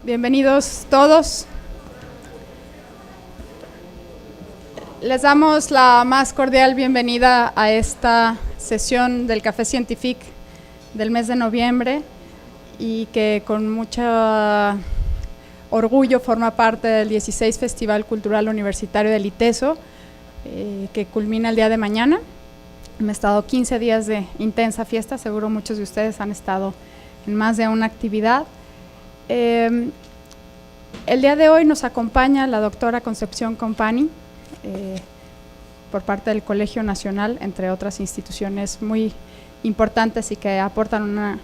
Bienvenidos todos. Les damos la más cordial bienvenida a esta sesión del Café Científic del mes de noviembre y que con mucho orgullo forma parte del 16 Festival Cultural Universitario del ITESO, que culmina el día de mañana. Hemos estado 15 días de intensa fiesta, seguro muchos de ustedes han estado en más de una actividad. El día de hoy nos acompaña la doctora Concepción Company, por parte del Colegio Nacional, entre otras instituciones muy importantes y que aportan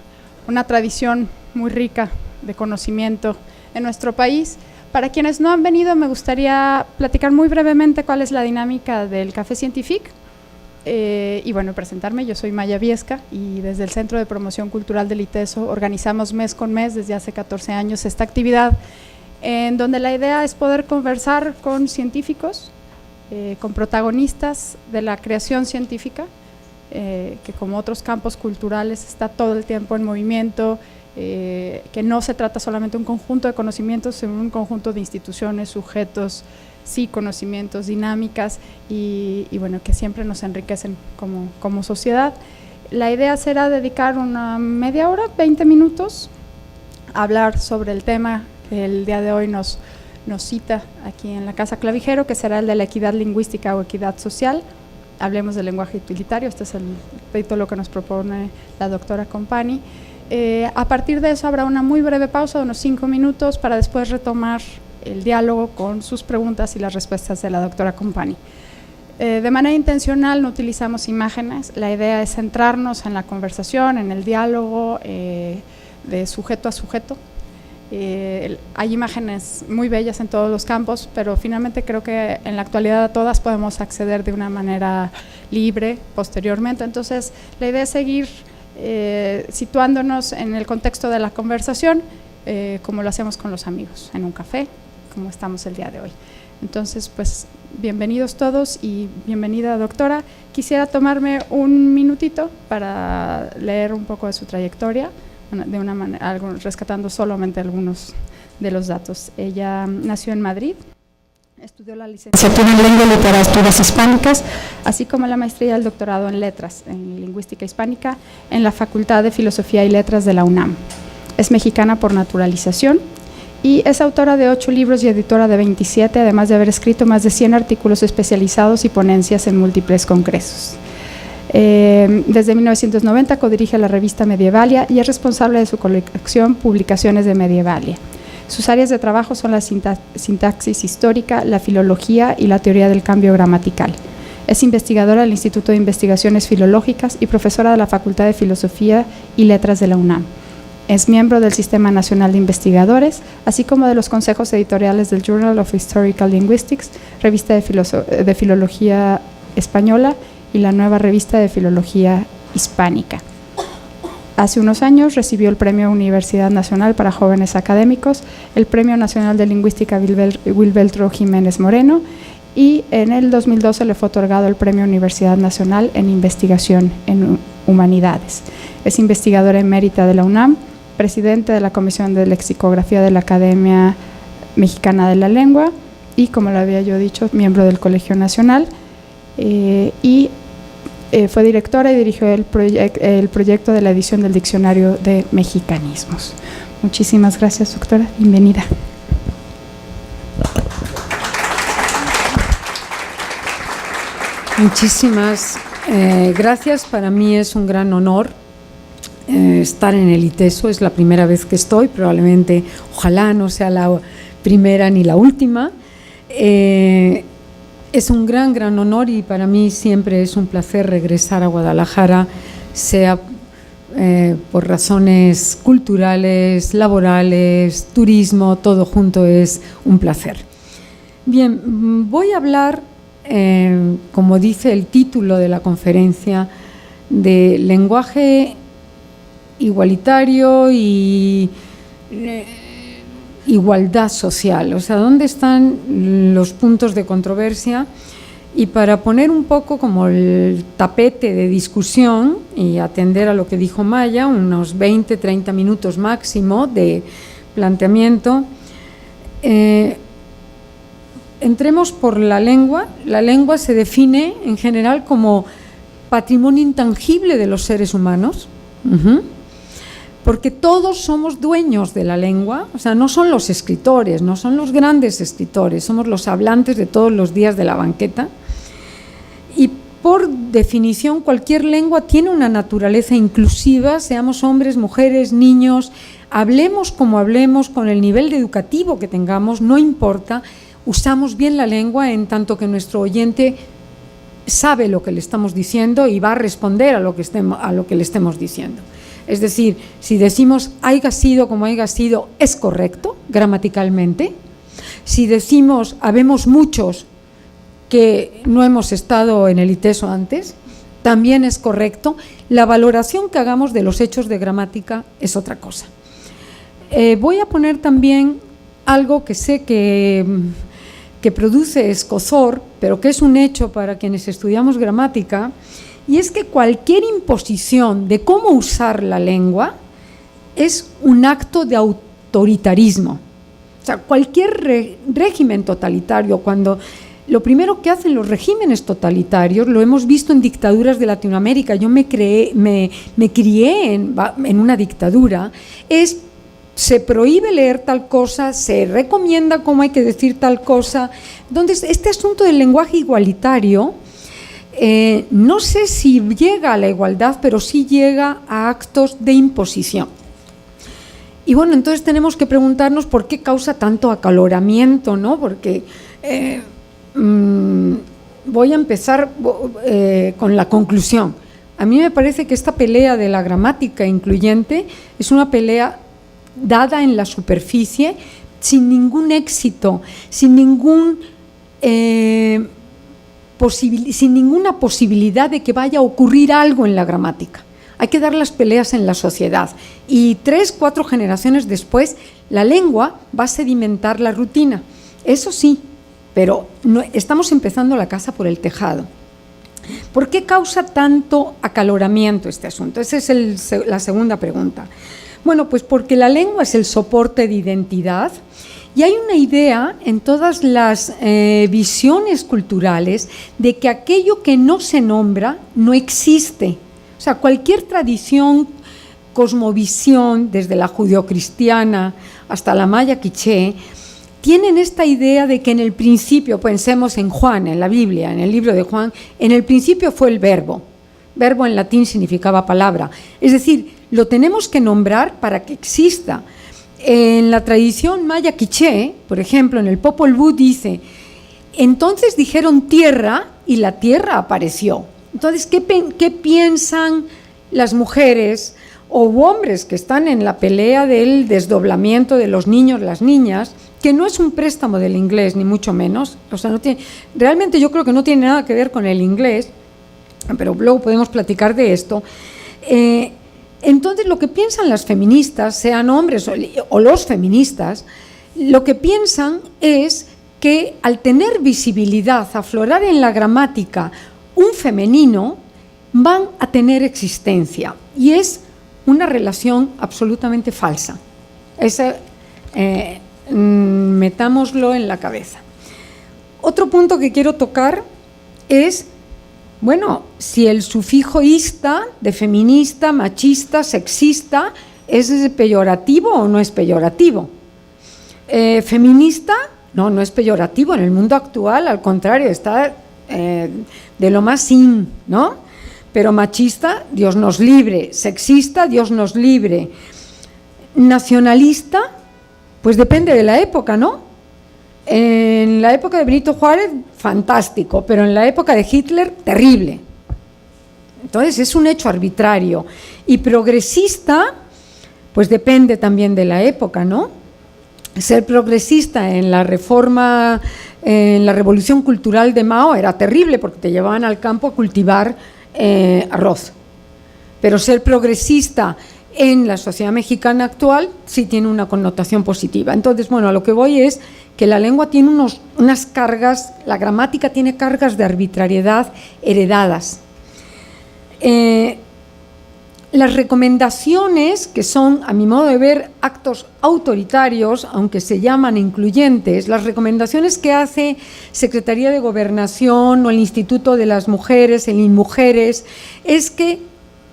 una tradición muy rica de conocimiento en nuestro país. Para quienes no han venido, me gustaría platicar muy brevemente cuál es la dinámica del Café Científic. Y bueno, presentarme, yo soy Maya Viesca y desde el Centro de Promoción Cultural del ITESO organizamos mes con mes desde hace 14 años esta actividad, en donde la idea es poder conversar con científicos, con protagonistas de la creación científica, que como otros campos culturales está todo el tiempo en movimiento, que no se trata solamente de un conjunto de conocimientos, sino un conjunto de instituciones, sujetos, sí, conocimientos, dinámicas y bueno, que siempre nos enriquecen como sociedad. La idea será dedicar una media hora, 20 minutos, a hablar sobre el tema que el día de hoy nos cita aquí en la Casa Clavijero, que será el de la equidad lingüística o equidad social. Hablemos del lenguaje utilitario, este es el título que nos propone la doctora Company. A partir de eso habrá una muy breve pausa de unos 5 minutos para después retomar el diálogo con sus preguntas y las respuestas de la doctora Company. De manera intencional no utilizamos imágenes, la idea es centrarnos en la conversación, en el diálogo de sujeto a sujeto. Hay imágenes muy bellas en todos los campos, pero finalmente creo que en la actualidad a todas podemos acceder de una manera libre posteriormente. Entonces, la idea es seguir situándonos en el contexto de la conversación, como lo hacemos con los amigos, en un café, como estamos el día de hoy. Entonces, pues, bienvenidos todos y bienvenida, doctora. Quisiera tomarme un minutito para leer un poco de su trayectoria, de una manera, rescatando solamente algunos de los datos. Ella nació en Madrid, estudió la licenciatura en Lengua y Literaturas Hispánicas, así como la maestría y el doctorado en Letras, en Lingüística Hispánica, en la Facultad de Filosofía y Letras de la UNAM. Es mexicana por naturalización y es autora de 8 libros y editora de 27, además de haber escrito más de 100 artículos especializados y ponencias en múltiples congresos. Desde 1990 codirige la revista Medievalia y es responsable de su colección Publicaciones de Medievalia. Sus áreas de trabajo son la sintaxis histórica, la filología y la teoría del cambio gramatical. Es investigadora del Instituto de Investigaciones Filológicas y profesora de la Facultad de Filosofía y Letras de la UNAM. Es miembro del Sistema Nacional de Investigadores, así como de los consejos editoriales del Journal of Historical Linguistics, revista de Filología Española y la Nueva Revista de Filología Hispánica. Hace unos años recibió el Premio Universidad Nacional para Jóvenes Académicos, el Premio Nacional de Lingüística Wilbeltro Jiménez Moreno y en el 2012 le fue otorgado el Premio Universidad Nacional en Investigación en Humanidades. Es investigadora emérita de la UNAM, presidente de la Comisión de Lexicografía de la Academia Mexicana de la Lengua y, como lo había yo dicho, miembro del Colegio Nacional fue directora y dirigió el proyecto de la edición del Diccionario de Mexicanismos. Muchísimas gracias, doctora. Bienvenida. Muchísimas gracias. Para mí es un gran honor estar en el ITESO. Es la primera vez que estoy, probablemente, ojalá no sea la primera ni la última. Es un gran honor y para mí siempre es un placer regresar a Guadalajara, sea por razones culturales, laborales, turismo, todo junto es un placer. Bien, voy a hablar, como dice el título de la conferencia, de lenguaje igualitario y igualdad social, o sea, ¿dónde están los puntos de controversia? Y para poner un poco como el tapete de discusión y atender a lo que dijo Maya, unos 20-30 minutos máximo de planteamiento. Entremos por la lengua. La lengua se define en general como patrimonio intangible de los seres humanos, porque todos somos dueños de la lengua, o sea, no son los escritores, no son los grandes escritores, somos los hablantes de todos los días de la banqueta. Y por definición, cualquier lengua tiene una naturaleza inclusiva, seamos hombres, mujeres, niños, hablemos como hablemos, con el nivel educativo que tengamos, no importa, usamos bien la lengua en tanto que nuestro oyente sabe lo que le estamos diciendo y va a responder a lo que le estemos diciendo. Es decir, si decimos haiga sido como haiga sido, es correcto gramaticalmente. Si decimos habemos muchos que no hemos estado en el ITESO antes, también es correcto. La valoración que hagamos de los hechos de gramática es otra cosa. Voy a poner también algo que sé que produce escozor, pero que es un hecho para quienes estudiamos gramática, y es que cualquier imposición de cómo usar la lengua es un acto de autoritarismo. O sea, cualquier régimen totalitario, cuando lo primero que hacen los regímenes totalitarios, lo hemos visto en dictaduras de Latinoamérica, yo me crié en una dictadura, se prohíbe leer tal cosa, se recomienda cómo hay que decir tal cosa. Entonces, este asunto del lenguaje igualitario, no sé si llega a la igualdad, pero sí llega a actos de imposición. Y bueno, entonces tenemos que preguntarnos por qué causa tanto acaloramiento, ¿no? Porque voy a empezar con la conclusión. A mí me parece que esta pelea de la gramática incluyente es una pelea dada en la superficie, sin ningún éxito, sin ninguna posibilidad de que vaya a ocurrir algo en la gramática. Hay que dar las peleas en la sociedad y 3, 4 generaciones después la lengua va a sedimentar la rutina, eso sí, pero no, estamos empezando la casa por el tejado. ¿Por qué causa tanto acaloramiento este asunto? Esa es la segunda pregunta. Bueno, pues porque la lengua es el soporte de identidad y hay una idea en todas las visiones culturales de que aquello que no se nombra no existe. O sea, cualquier tradición, cosmovisión, desde la judeocristiana hasta la maya quiché, tienen esta idea de que en el principio, pensemos en Juan, en la Biblia, en el libro de Juan, en el principio fue el verbo. Verbo en latín significaba palabra. Es decir, lo tenemos que nombrar para que exista. En la tradición maya quiché, por ejemplo, en el Popol Vuh dice, entonces dijeron tierra y la tierra apareció. Entonces, ¿qué piensan las mujeres o hombres que están en la pelea del desdoblamiento de los niños, las niñas, que no es un préstamo del inglés, ni mucho menos? O sea, realmente yo creo que no tiene nada que ver con el inglés, pero luego podemos platicar de esto. Entonces, lo que piensan las feministas, sean hombres o los feministas, lo que piensan es que al tener visibilidad, aflorar en la gramática un femenino, van a tener existencia. Y es una relación absolutamente falsa. Metámoslo en la cabeza. Otro punto que quiero tocar es, bueno, si el sufijo ista de feminista, machista, sexista, ¿es peyorativo o no es peyorativo? Feminista, no es peyorativo en el mundo actual, al contrario, está de lo más in, ¿no? Pero machista, Dios nos libre. Sexista, Dios nos libre. Nacionalista, pues depende de la época, ¿no? En la época de Benito Juárez, fantástico, pero en la época de Hitler, terrible. Entonces es un hecho arbitrario. Y progresista, pues depende también de la época, ¿no? Ser progresista en la reforma, en la revolución cultural de Mao era terrible porque te llevaban al campo a cultivar arroz. Pero ser progresista en la sociedad mexicana actual sí tiene una connotación positiva. Entonces, bueno, a lo que voy es que la lengua tiene unas cargas, la gramática tiene cargas de arbitrariedad heredadas. las recomendaciones, que son, a mi modo de ver, actos autoritarios, aunque se llaman incluyentes, las recomendaciones que hace Secretaría de Gobernación o el Instituto de las Mujeres, el INMujeres, es que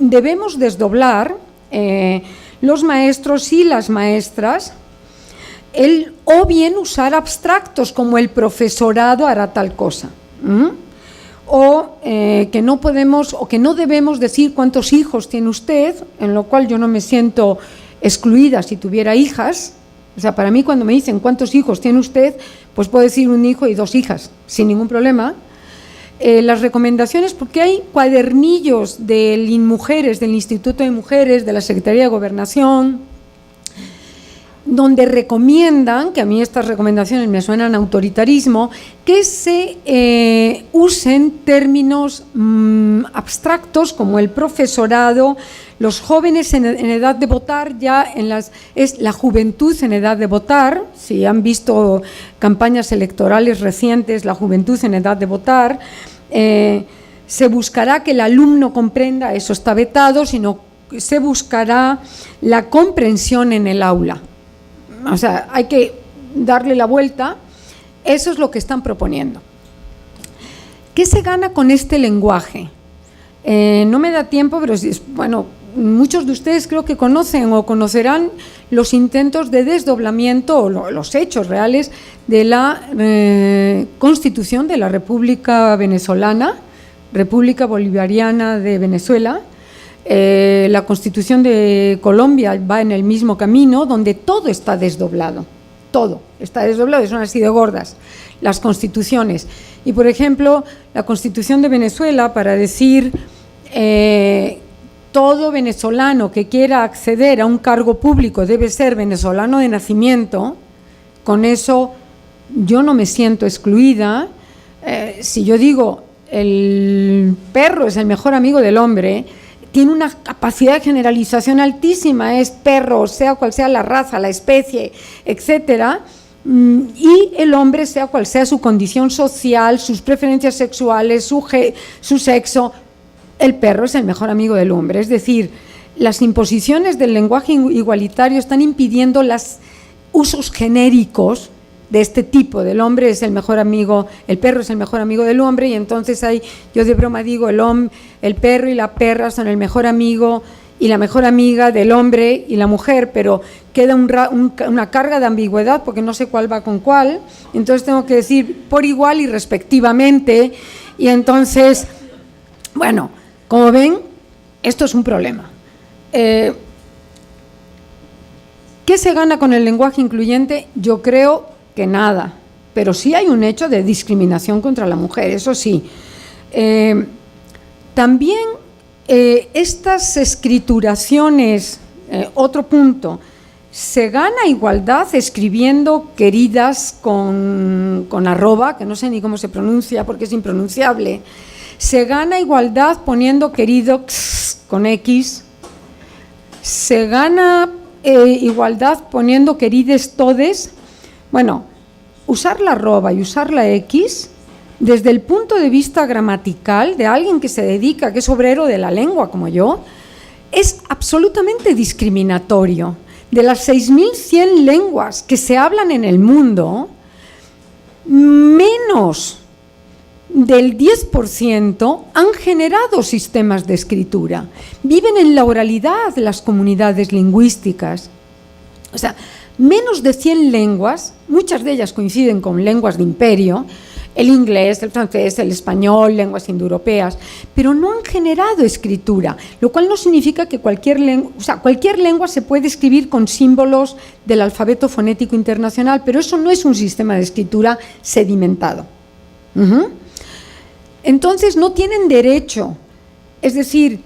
debemos desdoblar los maestros y las maestras, o bien usar abstractos como el profesorado hará tal cosa. O que no podemos o que no debemos decir cuántos hijos tiene usted, en lo cual yo no me siento excluida si tuviera hijas. O sea, para mí cuando me dicen cuántos hijos tiene usted, pues puedo decir un hijo y 2 hijas, sin ningún problema. Las recomendaciones, porque hay cuadernillos del INMujeres, del Instituto de Mujeres, de la Secretaría de Gobernación, donde recomiendan, que a mí estas recomendaciones me suenan a autoritarismo, que se usen términos abstractos como el profesorado, los jóvenes en edad de votar, es la juventud en edad de votar. Si han visto campañas electorales recientes, la juventud en edad de votar, se buscará que el alumno comprenda, eso está vetado, sino se buscará la comprensión en el aula. O sea, hay que darle la vuelta. Eso es lo que están proponiendo. ¿Qué se gana con este lenguaje? No me da tiempo, pero bueno, muchos de ustedes creo que conocen o conocerán los intentos de desdoblamiento o los hechos reales de la Constitución de la República Venezolana, República Bolivariana de Venezuela. La Constitución de Colombia va en el mismo camino, donde todo está desdoblado, son así de gordas las constituciones. Y por ejemplo, la Constitución de Venezuela, para decir todo venezolano que quiera acceder a un cargo público debe ser venezolano de nacimiento, con eso yo no me siento excluida. Si yo digo el perro es el mejor amigo del hombre, tiene una capacidad de generalización altísima, es perro, sea cual sea la raza, la especie, etcétera, y el hombre, sea cual sea su condición social, sus preferencias sexuales, su sexo, el perro es el mejor amigo del hombre. Es decir, las imposiciones del lenguaje igualitario están impidiendo los usos genéricos de este tipo. Del hombre es el mejor amigo, el perro es el mejor amigo del hombre, y entonces yo de broma digo, el perro y la perra son el mejor amigo y la mejor amiga del hombre y la mujer, pero queda una carga de ambigüedad porque no sé cuál va con cuál, entonces tengo que decir por igual y respectivamente, y entonces, bueno, como ven, esto es un problema. ¿Qué se gana con el lenguaje incluyente? Yo creo que nada, pero sí hay un hecho de discriminación contra la mujer, eso sí. También estas escrituraciones, otro punto, se gana igualdad escribiendo queridas con arroba, que no sé ni cómo se pronuncia porque es impronunciable. Se gana igualdad poniendo querido con X. Se gana igualdad poniendo querides todes. Bueno, usar la arroba y usar la X, desde el punto de vista gramatical de alguien que se dedica, que es obrero de la lengua como yo, es absolutamente discriminatorio. De las 6.100 lenguas que se hablan en el mundo, menos del 10% han generado sistemas de escritura. Viven en la oralidad las comunidades lingüísticas. O sea, menos de 100 lenguas, muchas de ellas coinciden con lenguas de imperio, el inglés, el francés, el español, lenguas indoeuropeas, pero no han generado escritura, lo cual no significa que cualquier lengua se puede escribir con símbolos del alfabeto fonético internacional, pero eso no es un sistema de escritura sedimentado. Entonces no tienen derecho, es decir,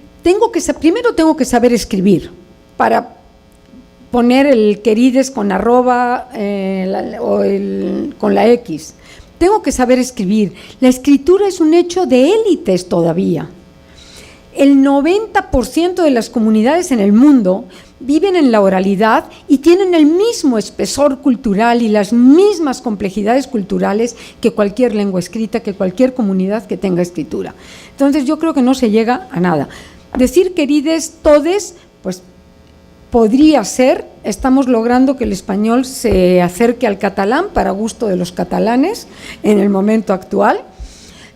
primero tengo que saber escribir para poner el querides con arroba con la X. Tengo que saber escribir. La escritura es un hecho de élites todavía. El 90% de las comunidades en el mundo viven en la oralidad y tienen el mismo espesor cultural y las mismas complejidades culturales que cualquier lengua escrita, que cualquier comunidad que tenga escritura. Entonces yo creo que no se llega a nada. Decir querides todes, pues podría ser, estamos logrando que el español se acerque al catalán para gusto de los catalanes en el momento actual,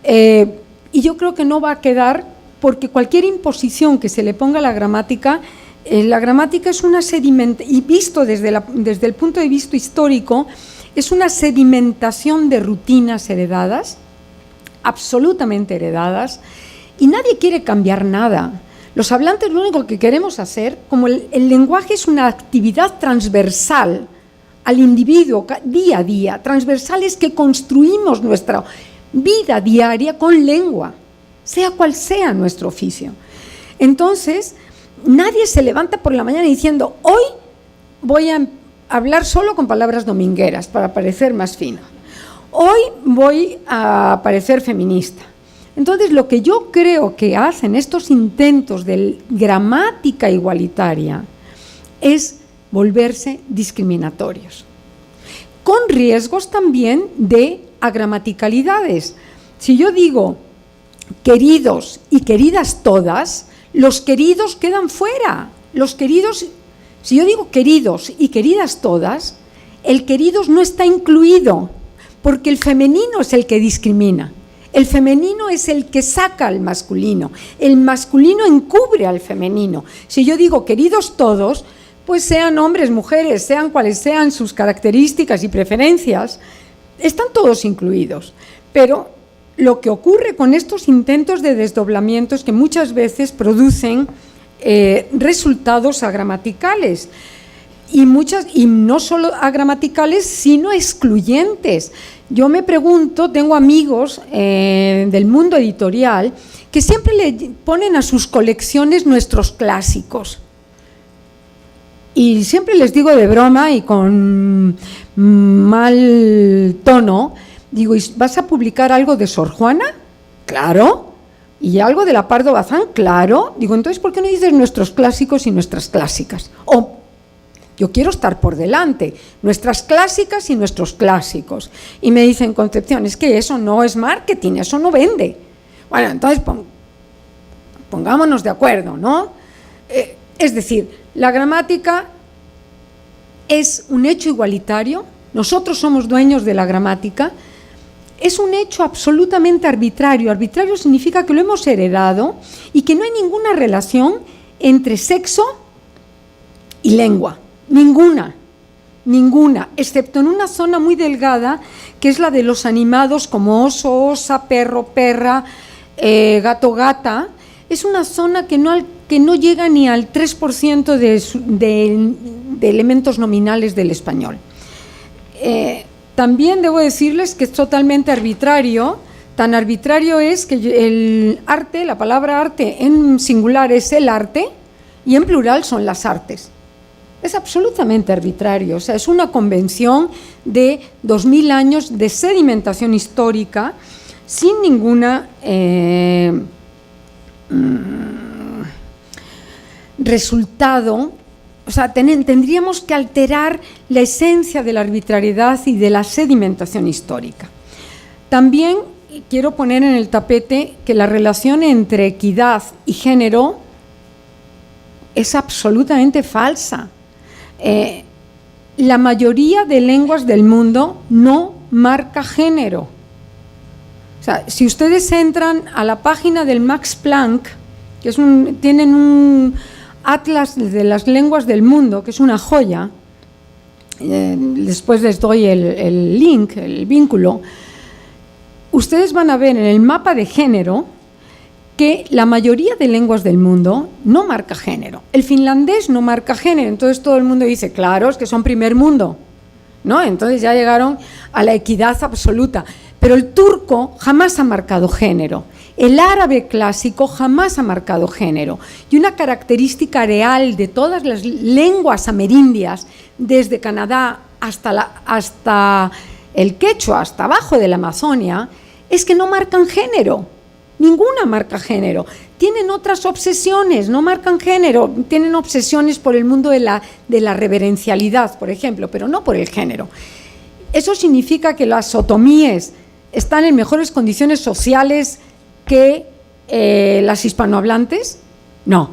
y yo creo que no va a quedar, porque cualquier imposición que se le ponga a la gramática es una sedimentación, y visto desde el punto de vista histórico, es una sedimentación de rutinas heredadas, absolutamente heredadas, y nadie quiere cambiar nada. Los hablantes lo único que queremos hacer, como el lenguaje es una actividad transversal al individuo día a día, transversal es que construimos nuestra vida diaria con lengua, sea cual sea nuestro oficio. Entonces, nadie se levanta por la mañana diciendo, hoy voy a hablar solo con palabras domingueras para parecer más fino, hoy voy a parecer feminista. Entonces, lo que yo creo que hacen estos intentos de gramática igualitaria es volverse discriminatorios, con riesgos también de agramaticalidades. Si yo digo queridos y queridas todas, los queridos quedan fuera. Los queridos, si yo digo queridos y queridas todas, el queridos no está incluido, porque el femenino es el que discrimina. El femenino es el que saca al masculino, el masculino encubre al femenino. Si yo digo queridos todos, pues sean hombres, mujeres, sean cuales sean sus características y preferencias, están todos incluidos. Pero lo que ocurre con estos intentos de desdoblamiento es que muchas veces producen resultados agramaticales. Y no solo agramaticales, sino excluyentes. Yo me pregunto, tengo amigos del mundo editorial que siempre le ponen a sus colecciones nuestros clásicos. Y siempre les digo de broma y con mal tono, digo, ¿vas a publicar algo de Sor Juana? Claro. ¿Y algo de la Pardo Bazán? Claro. Digo, entonces, ¿por qué no dices nuestros clásicos y nuestras clásicas? Yo quiero estar por delante, nuestras clásicas y nuestros clásicos. Y me dicen, Concepción, es que eso no es marketing, eso no vende. Bueno, entonces pongámonos de acuerdo, ¿no? Es decir, la gramática es un hecho igualitario, nosotros somos dueños de la gramática, es un hecho absolutamente arbitrario. Arbitrario significa que lo hemos heredado y que no hay ninguna relación entre sexo y lengua. Ninguna, excepto en una zona muy delgada, que es la de los animados como oso, osa, perro, perra, gato, gata. Es una zona que no llega ni al 3% de elementos nominales del español. También debo decirles que es totalmente arbitrario. Tan arbitrario es que el arte, la palabra arte en singular es el arte y en plural son las artes. Es absolutamente arbitrario, o sea, es una convención de 2000 años de sedimentación histórica sin ninguna resultado. O sea, tendríamos que alterar la esencia de la arbitrariedad y de la sedimentación histórica. También quiero poner en el tapete que la relación entre equidad y género es absolutamente falsa. La mayoría de lenguas del mundo no marca género. O sea, si ustedes entran a la página del Max Planck, que tienen un atlas de las lenguas del mundo, que es una joya, después les doy el link, el vínculo, ustedes van a ver en el mapa de género que la mayoría de lenguas del mundo no marca género. El finlandés no marca género, entonces todo el mundo dice, claro, es que son primer mundo, ¿no? Entonces ya llegaron a la equidad absoluta. Pero el turco jamás ha marcado género, el árabe clásico jamás ha marcado género. Y una característica real de todas las lenguas amerindias, desde Canadá hasta el quechua, hasta abajo de la Amazonia, es que no marcan género. Ninguna marca género. Tienen otras obsesiones, no marcan género, tienen obsesiones por el mundo de la reverencialidad, por ejemplo, pero no por el género. Eso significa que las otomíes están en mejores condiciones sociales que las hispanohablantes. No.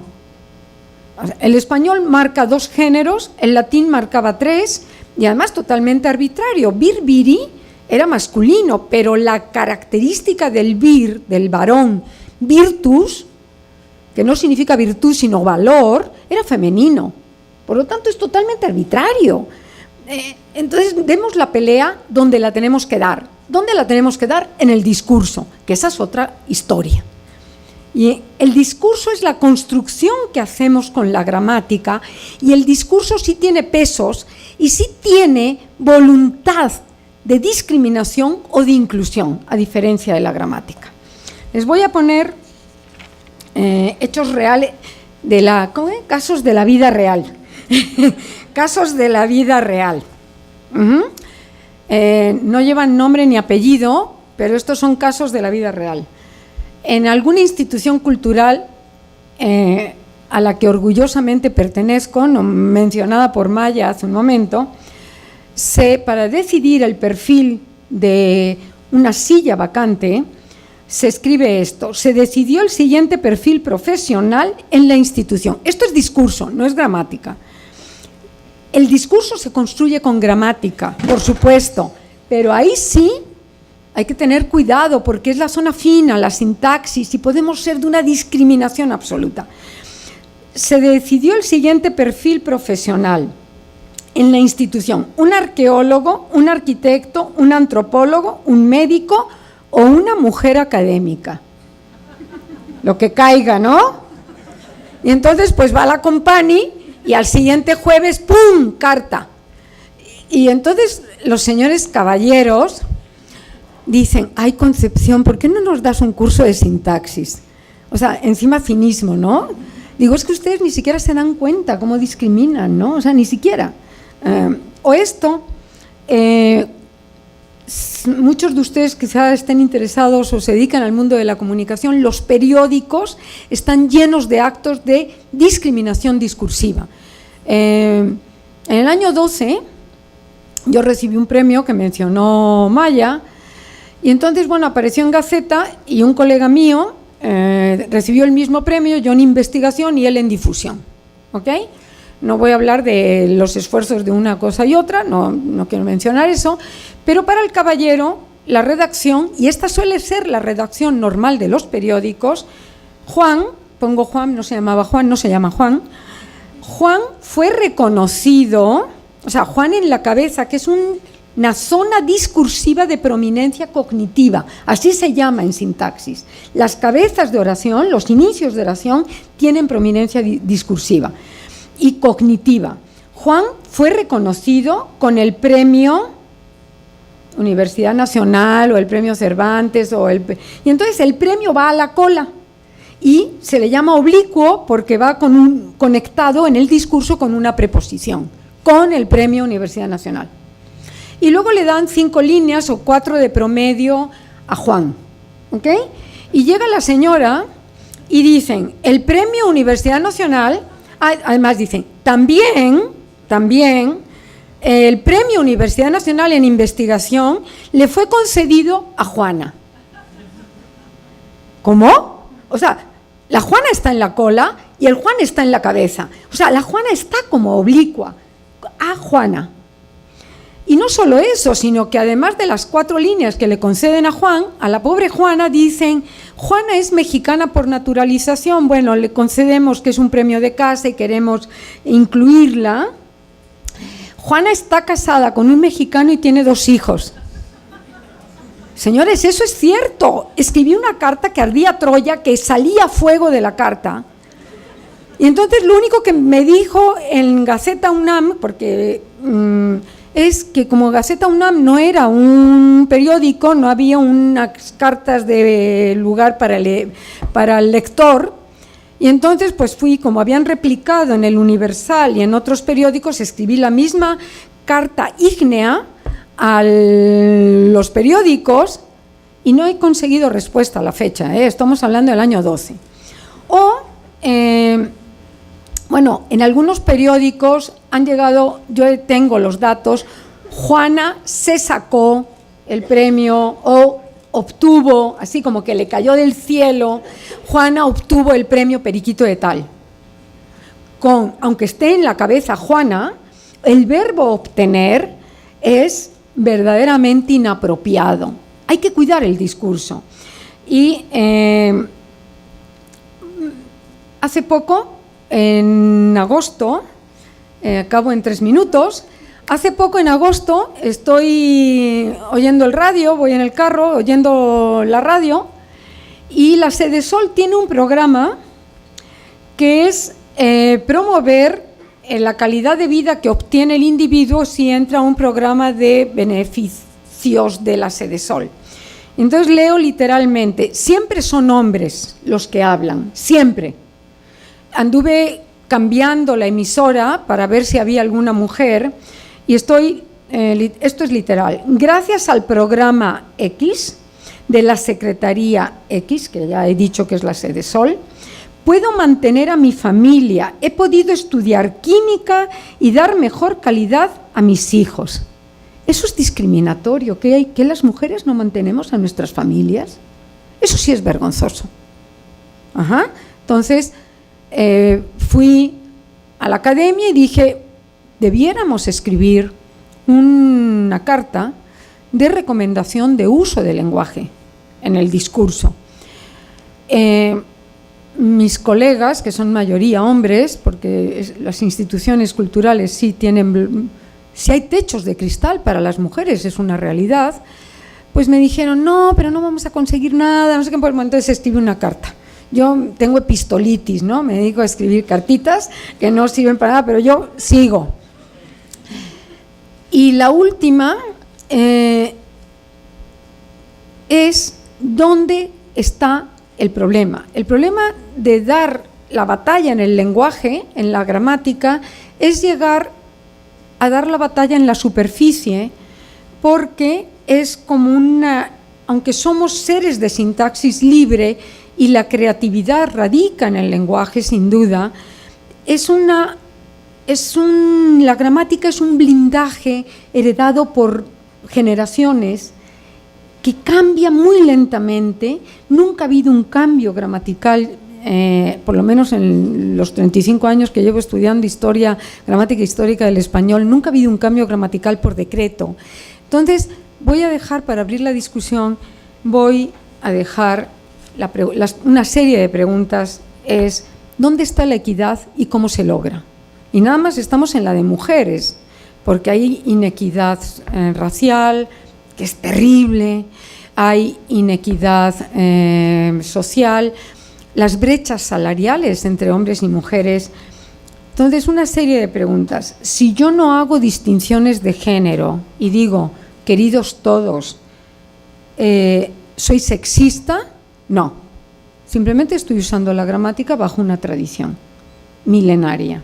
El español marca 2 géneros, el latín marcaba 3 y además totalmente arbitrario. Vir, viri era masculino, pero la característica del vir, del varón, virtus, que no significa virtud sino valor, era femenino. Por lo tanto es totalmente arbitrario. Entonces demos la pelea donde la tenemos que dar. ¿Dónde la tenemos que dar? En el discurso, que esa es otra historia. Y el discurso es la construcción que hacemos con la gramática, y el discurso sí tiene pesos y sí tiene voluntad de discriminación o de inclusión, a diferencia de la gramática. Les voy a poner hechos reales, casos de la vida real. Casos de la vida real. No llevan nombre ni apellido, pero estos son casos de la vida real. En alguna institución cultural a la que orgullosamente pertenezco, mencionada por Maya hace un momento, para decidir el perfil de una silla vacante, se escribe esto: se decidió el siguiente perfil profesional en la institución. Esto es discurso, no es gramática. El discurso se construye con gramática, por supuesto, pero ahí sí hay que tener cuidado porque es la zona fina, la sintaxis, y podemos ser de una discriminación absoluta. Se decidió el siguiente perfil profesional en la institución: un arqueólogo, un arquitecto, un antropólogo, un médico o una mujer académica. Lo que caiga, ¿no? Y entonces pues va la company y al siguiente jueves, ¡pum!, carta. Y entonces los señores caballeros dicen: ay, Concepción, ¿por qué no nos das un curso de sintaxis? O sea, encima cinismo, ¿no? Digo, es que ustedes ni siquiera se dan cuenta cómo discriminan, ¿no? O sea, ni siquiera. Muchos de ustedes quizás estén interesados o se dedican al mundo de la comunicación. Los periódicos están llenos de actos de discriminación discursiva. En el año 12 yo recibí un premio que mencionó Maya, y entonces, bueno, apareció en Gaceta y un colega mío recibió el mismo premio, yo en investigación y él en difusión. ¿Ok? No voy a hablar de los esfuerzos de una cosa y otra, no quiero mencionar eso, pero para el caballero, la redacción, y esta suele ser la redacción normal de los periódicos, Juan, pongo Juan, no se llamaba Juan, no se llama Juan, Juan fue reconocido, o sea, Juan en la cabeza, que es una zona discursiva de prominencia cognitiva, así se llama en sintaxis. Las cabezas de oración, los inicios de oración, tienen prominencia discursiva y cognitiva. Juan fue reconocido con el premio Universidad Nacional o el premio Cervantes y entonces el premio va a la cola y se le llama oblicuo porque va conectado en el discurso con una preposición, con el premio Universidad Nacional. Y luego le dan 5 líneas o 4 de promedio a Juan, ¿ok? Y llega la señora y dicen: el premio Universidad Nacional, además dicen, también el premio Universidad Nacional en investigación le fue concedido a Juana. ¿Cómo? O sea, la Juana está en la cola y el Juan está en la cabeza. O sea, la Juana está como oblicua a Juana. Y no solo eso, sino que además de las 4 líneas que le conceden a Juan, a la pobre Juana dicen: Juana es mexicana por naturalización, bueno, le concedemos que es un premio de casa y queremos incluirla. Juana está casada con un mexicano y tiene 2 hijos. Señores, eso es cierto. Escribí una carta que ardía Troya, que salía fuego de la carta. Y entonces lo único que me dijo en Gaceta UNAM, porque es que como Gaceta UNAM no era un periódico, no había unas cartas de lugar para el lector, y entonces pues fui, como habían replicado en el Universal y en otros periódicos, escribí la misma carta ígnea a los periódicos y no he conseguido respuesta a la fecha, estamos hablando del año 12. Bueno, en algunos periódicos han llegado, yo tengo los datos, Juana se sacó el premio o obtuvo, así como que le cayó del cielo, Juana obtuvo el premio Periquito de Tal. Aunque esté en la cabeza Juana, el verbo obtener es verdaderamente inapropiado. Hay que cuidar el discurso. Y hace poco, en agosto, acabo en 3 minutos, hace poco en agosto estoy oyendo el radio, voy en el carro oyendo la radio, y la Sedesol tiene un programa que es promover la calidad de vida que obtiene el individuo si entra a un programa de beneficios de la Sedesol. Entonces leo literalmente, siempre son hombres los que hablan, siempre. Anduve cambiando la emisora para ver si había alguna mujer y esto es literal. Gracias al programa X de la Secretaría X, que ya he dicho que es la Sedesol, puedo mantener a mi familia, he podido estudiar química y dar mejor calidad a mis hijos. Eso es discriminatorio, que las mujeres no mantenemos a nuestras familias. Eso sí es vergonzoso. Ajá. Entonces, fui a la academia y dije, debiéramos escribir una carta de recomendación de uso del lenguaje en el discurso. Mis colegas, que son mayoría hombres, porque las instituciones culturales sí hay techos de cristal para las mujeres, es una realidad, pues me dijeron, no, pero no vamos a conseguir nada, no sé qué, pues entonces escribí una carta. Yo tengo epistolitis, ¿no? Me dedico a escribir cartitas que no sirven para nada, pero yo sigo. Y la última es dónde está el problema. El problema de dar la batalla en el lenguaje, en la gramática, es llegar a dar la batalla en la superficie, porque es como aunque somos seres de sintaxis libre y la creatividad radica en el lenguaje sin duda, la gramática es un blindaje heredado por generaciones que cambia muy lentamente. Nunca ha habido un cambio gramatical, por lo menos en los 35 años que llevo estudiando historia, gramática histórica del español, nunca ha habido un cambio gramatical por decreto. Entonces, voy a dejar, para abrir la discusión, voy a dejar una serie de preguntas, es ¿dónde está la equidad y cómo se logra? Y nada más estamos en la de mujeres, porque hay inequidad racial, que es terrible, hay inequidad social, las brechas salariales entre hombres y mujeres. Entonces, una serie de preguntas. Si yo no hago distinciones de género y digo, queridos todos, ¿soy sexista? No. Simplemente estoy usando la gramática bajo una tradición milenaria.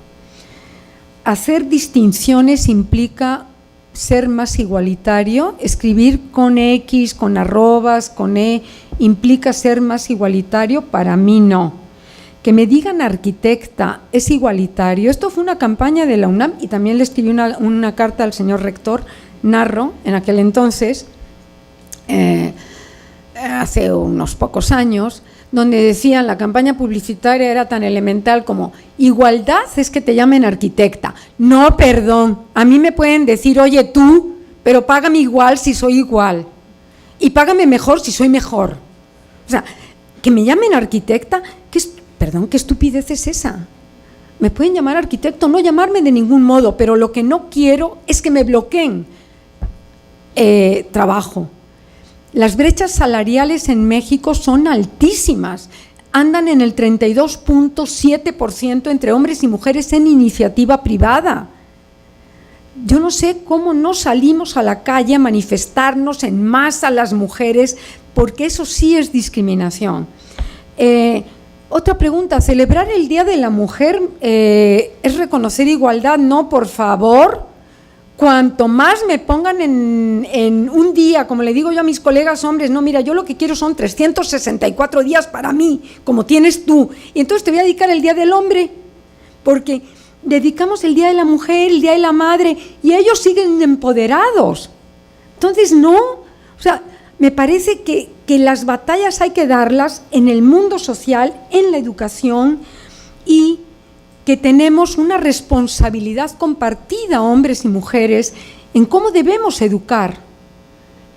Hacer distinciones implica ser más igualitario, escribir con X, con arrobas, con E, implica ser más igualitario, para mí no. Que me digan arquitecta es igualitario. Esto fue una campaña de la UNAM y también le escribí una carta al señor rector Narro, en aquel entonces, hace unos pocos años, donde decían la campaña publicitaria era tan elemental como igualdad es que te llamen arquitecta. No, perdón, a mí me pueden decir, oye tú, pero págame igual si soy igual y págame mejor si soy mejor. O sea, que me llamen arquitecta, perdón, ¿qué estupidez es esa? Me pueden llamar arquitecto, no llamarme de ningún modo, pero lo que no quiero es que me bloqueen trabajo. Las brechas salariales en México son altísimas, andan en el 32.7% entre hombres y mujeres en iniciativa privada. Yo no sé cómo no salimos a la calle a manifestarnos en masa las mujeres, porque eso sí es discriminación. Otra pregunta, ¿celebrar el Día de la Mujer es reconocer igualdad? No, por favor. Cuanto más me pongan en un día, como le digo yo a mis colegas hombres, no, mira, yo lo que quiero son 364 días para mí, como tienes tú, y entonces te voy a dedicar el Día del Hombre, porque dedicamos el Día de la Mujer, el Día de la Madre, y ellos siguen empoderados. Entonces, no, o sea, me parece que que las batallas hay que darlas en el mundo social, en la educación, y que tenemos una responsabilidad compartida, hombres y mujeres, en cómo debemos educar.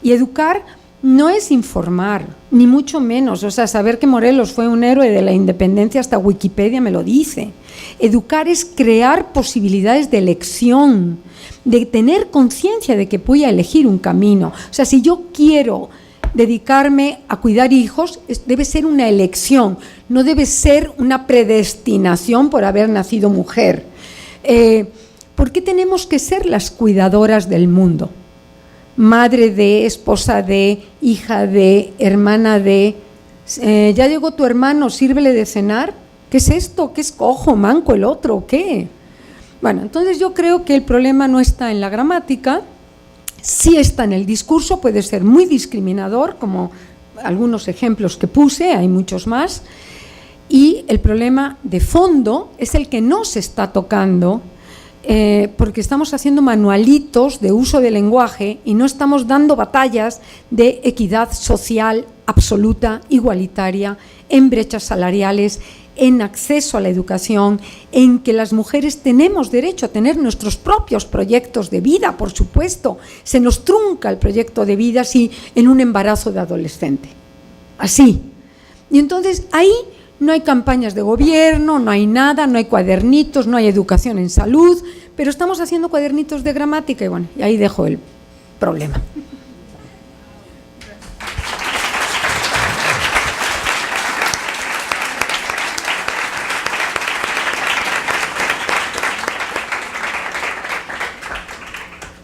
Y educar no es informar, ni mucho menos. O sea, saber que Morelos fue un héroe de la independencia, hasta Wikipedia me lo dice. Educar es crear posibilidades de elección, de tener conciencia de que voy a elegir un camino. O sea, si yo quiero dedicarme a cuidar hijos, debe ser una elección, no debe ser una predestinación por haber nacido mujer. ¿Por qué tenemos que ser las cuidadoras del mundo? Madre de, esposa de, hija de, hermana de. ¿Ya llegó tu hermano? Sírvele de cenar. ¿Qué es esto? ¿Qué es cojo, manco el otro? ¿O qué? Bueno, entonces yo creo que el problema no está en la gramática, sí está en el discurso, puede ser muy discriminador, como algunos ejemplos que puse, hay muchos más, y el problema de fondo es el que no se está tocando, porque estamos haciendo manualitos de uso del lenguaje y no estamos dando batallas de equidad social absoluta, igualitaria, en brechas salariales, en acceso a la educación, en que las mujeres tenemos derecho a tener nuestros propios proyectos de vida, por supuesto. Se nos trunca el proyecto de vida si en un embarazo de adolescente. Así. Y entonces ahí no hay campañas de gobierno, no hay nada, no hay cuadernitos, no hay educación en salud, pero estamos haciendo cuadernitos de gramática y bueno, y ahí dejo el problema.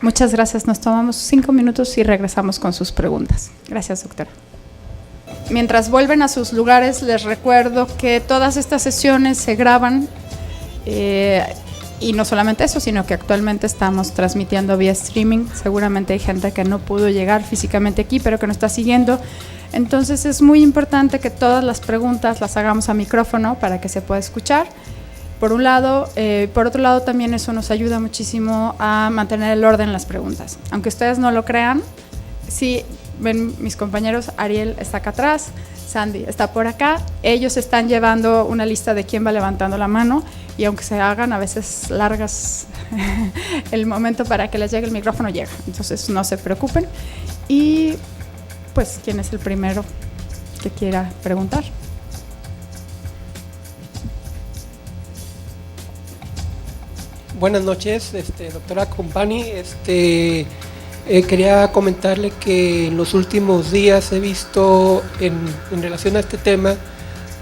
Muchas gracias. Nos tomamos 5 minutos y regresamos con sus preguntas. Gracias, doctora. Mientras vuelven a sus lugares, les recuerdo que todas estas sesiones se graban y no solamente eso, sino que actualmente estamos transmitiendo vía streaming. Seguramente hay gente que no pudo llegar físicamente aquí, pero que nos está siguiendo. Entonces es muy importante que todas las preguntas las hagamos a micrófono para que se pueda escuchar. Por un lado, por otro lado también eso nos ayuda muchísimo a mantener el orden en las preguntas. Aunque ustedes no lo crean, sí, ven mis compañeros, Ariel está acá atrás, Sandy está por acá, ellos están llevando una lista de quién va levantando la mano y aunque se hagan a veces largas el momento para que les llegue el micrófono llega, entonces no se preocupen. Y pues, ¿quién es el primero que quiera preguntar? Buenas noches, doctora Compani. Quería comentarle que en los últimos días he visto en relación a este tema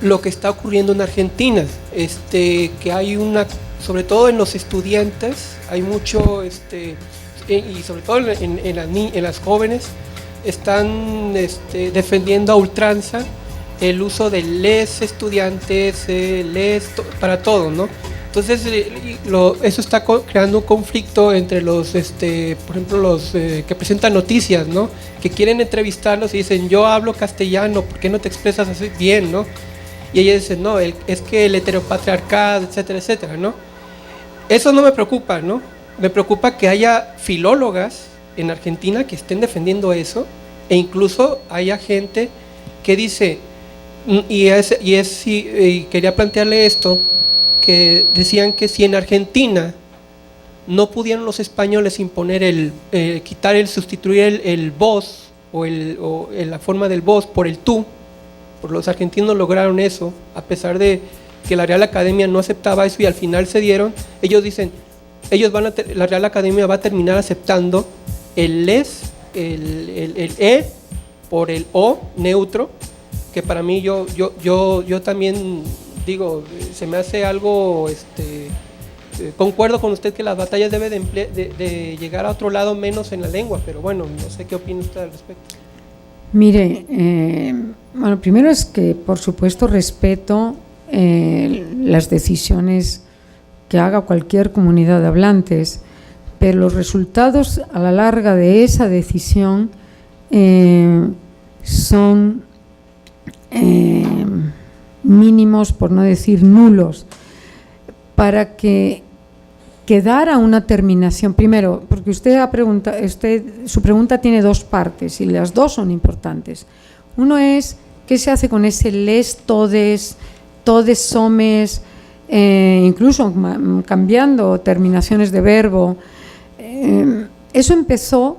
lo que está ocurriendo en Argentina, que hay sobre todo en los estudiantes, hay mucho, y sobre todo en las jóvenes, están defendiendo a ultranza el uso de les estudiantes, les para todo, ¿no? Entonces, eso está creando un conflicto entre los, por ejemplo, los que presentan noticias, ¿no? Que quieren entrevistarlos y dicen, yo hablo castellano, ¿por qué no te expresas así bien, no? Y ellos dicen, no, es que el heteropatriarcado, etcétera, etcétera, ¿no? Eso no me preocupa, ¿no? Me preocupa que haya filólogas en Argentina que estén defendiendo eso, e incluso haya gente que dice, y quería plantearle esto, que decían que si en Argentina no pudieron los españoles imponer sustituir el vos o la forma del vos por el tú, por los argentinos lograron eso, a pesar de que la Real Academia no aceptaba eso y al final se dieron, ellos dicen, la Real Academia va a terminar aceptando el les, el e por el o neutro, que para mí yo también digo, se me hace algo, concuerdo con usted que las batallas deben de llegar a otro lado menos en la lengua, pero bueno, no sé qué opina usted al respecto. Mire, bueno, primero es que por supuesto respeto las decisiones que haga cualquier comunidad de hablantes, pero los resultados a la larga de esa decisión son mínimos, por no decir nulos, para que quedara una terminación. Primero, porque su pregunta tiene dos partes y las dos son importantes. Uno es, ¿qué se hace con ese les, todes, somes, incluso cambiando terminaciones de verbo? Eso empezó,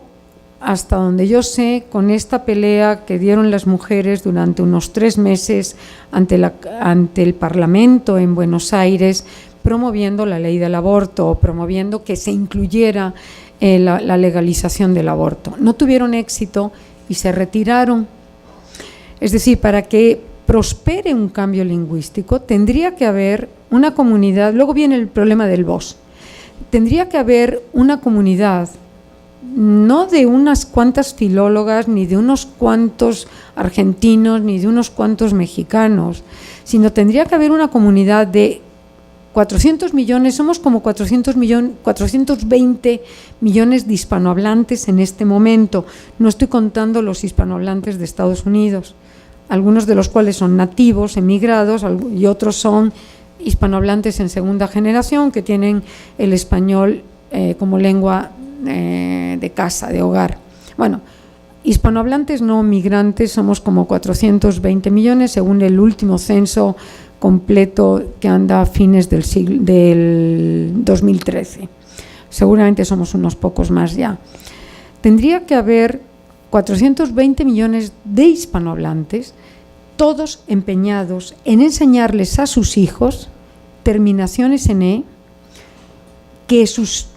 hasta donde yo sé, con esta pelea que dieron las mujeres durante unos 3 meses ante el Parlamento en Buenos Aires, promoviendo la ley del aborto, promoviendo que se incluyera la legalización del aborto. No tuvieron éxito y se retiraron. Es decir, para que prospere un cambio lingüístico, tendría que haber una comunidad. Luego viene el problema del vos. Tendría que haber una comunidad, no de unas cuantas filólogas, ni de unos cuantos argentinos, ni de unos cuantos mexicanos, sino tendría que haber una comunidad de 400 millones, somos como 420 millones de hispanohablantes en este momento. No estoy contando los hispanohablantes de Estados Unidos, algunos de los cuales son nativos, emigrados, y otros son hispanohablantes en segunda generación que tienen el español como lengua de casa, de hogar. Bueno, hispanohablantes no migrantes somos como 420 millones según el último censo completo que anda a fines del 2013. Seguramente somos unos pocos más ya. Tendría que haber 420 millones de hispanohablantes, todos empeñados en enseñarles a sus hijos terminaciones en E,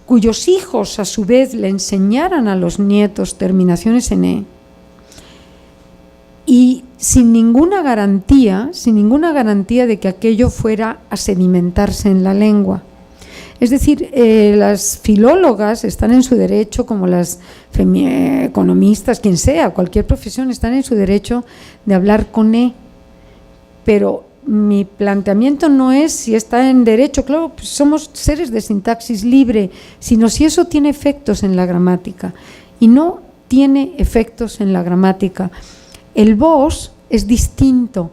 cuyos hijos a su vez le enseñaran a los nietos terminaciones en E, y sin ninguna garantía de que aquello fuera a sedimentarse en la lengua. Es decir, las filólogas están en su derecho, como las economistas, quien sea, cualquier profesión, están en su derecho de hablar con E, pero mi planteamiento no es si está en derecho, claro, pues somos seres de sintaxis libre, sino si eso tiene efectos en la gramática, y no tiene efectos en la gramática. El vos es distinto,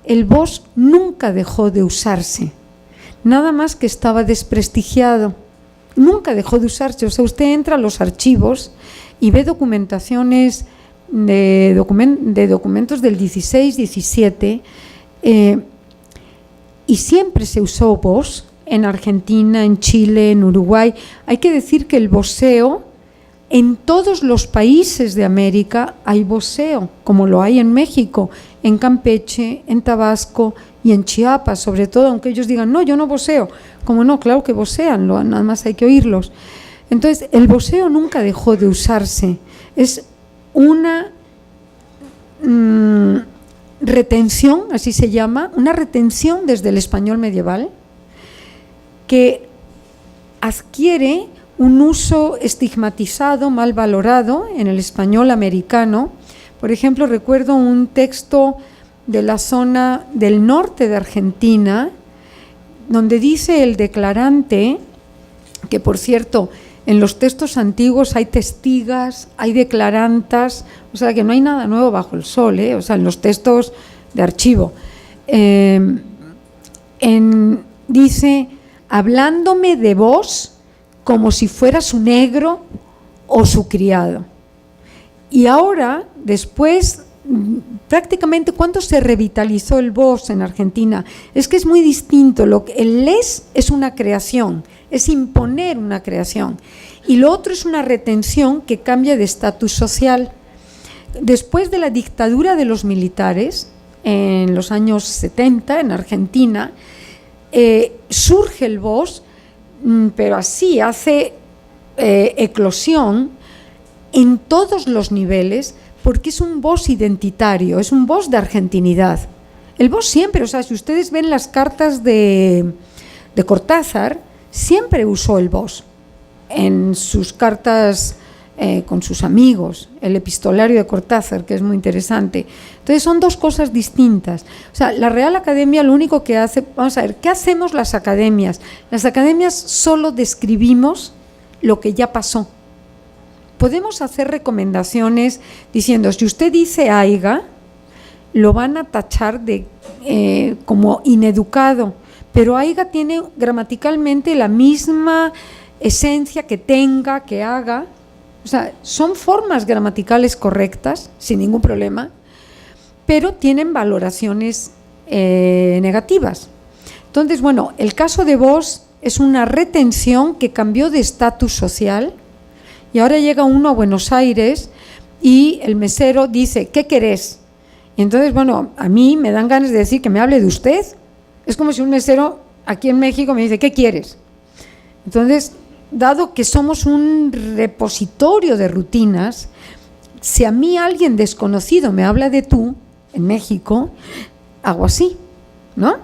el vos nunca dejó de usarse, nada más que estaba desprestigiado, nunca dejó de usarse. O sea, usted entra a los archivos y ve documentaciones de documentos del 16, 17, y siempre se usó vos en Argentina, en Chile, en Uruguay. Hay que decir que el voseo, en todos los países de América hay voseo, como lo hay en México, en Campeche, en Tabasco y en Chiapas, sobre todo, aunque ellos digan, no, yo no voseo. Como no, claro que vocean, nada más hay que oírlos. Entonces, el voseo nunca dejó de usarse. Es una retención, así se llama, una retención desde el español medieval que adquiere un uso estigmatizado, mal valorado en el español americano. Por ejemplo, recuerdo un texto de la zona del norte de Argentina, donde dice el declarante, que por cierto, en los textos antiguos hay testigas, hay declarantas, o sea que no hay nada nuevo bajo el sol, o sea, en los textos de archivo. Dice, hablándome de vos como si fuera su negro o su criado. Y ahora, después, prácticamente, ¿cuánto se revitalizó el vos en Argentina? Es que es muy distinto. El les es una creación, es imponer una creación. Y lo otro es una retención que cambia de estatus social. Después de la dictadura de los militares, en los años 70, en Argentina, surge el vos, pero así hace eclosión en todos los niveles, porque es un vos identitario, es un vos de argentinidad. El vos siempre, o sea, si ustedes ven las cartas de Cortázar, siempre usó el vos en sus cartas con sus amigos, el epistolario de Cortázar, que es muy interesante. Entonces son dos cosas distintas. O sea, la Real Academia lo único que hace, vamos a ver, ¿qué hacemos las academias? Las academias solo describimos lo que ya pasó. Podemos hacer recomendaciones diciendo, si usted dice aiga, lo van a tachar de como ineducado, pero aiga tiene gramaticalmente la misma esencia que tenga, que haga. O sea, son formas gramaticales correctas, sin ningún problema, pero tienen valoraciones negativas. Entonces, bueno, el caso de Voss es una retención que cambió de estatus social y ahora llega uno a Buenos Aires y el mesero dice, ¿qué querés? Y entonces, bueno, a mí me dan ganas de decir que me hable de usted. Es como si un mesero aquí en México me dice, ¿qué quieres? Entonces, dado que somos un repositorio de rutinas, si a mí alguien desconocido me habla de tú, en México, hago así, ¿no?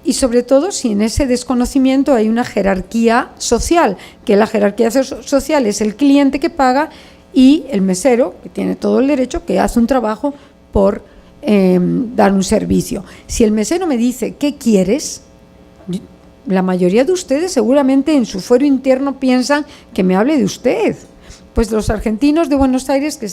Y sobre todo si en ese desconocimiento hay una jerarquía social, que la jerarquía social es el cliente que paga y el mesero, que tiene todo el derecho, que hace un trabajo por dar un servicio. Si el mesero me dice, ¿qué quieres?, la mayoría de ustedes seguramente en su fuero interno piensan que me hable de usted. Pues los argentinos de Buenos Aires que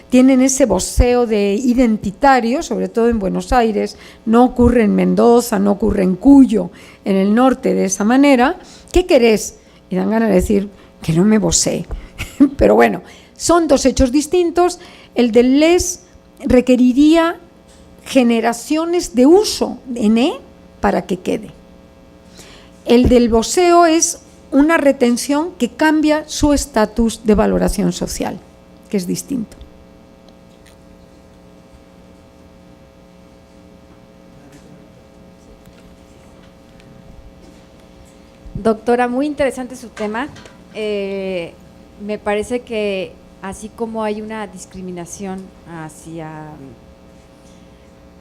tienen ese voceo de identitario, sobre todo en Buenos Aires, no ocurre en Mendoza, no ocurre en Cuyo, en el norte de esa manera. ¿Qué querés? Y dan ganas de decir que no me vocee. Pero bueno, son dos hechos distintos. El del les requeriría generaciones de uso en para que quede. El del voceo es una retención que cambia su estatus de valoración social, que es distinto. Doctora, muy interesante su tema. Me parece que así como hay una discriminación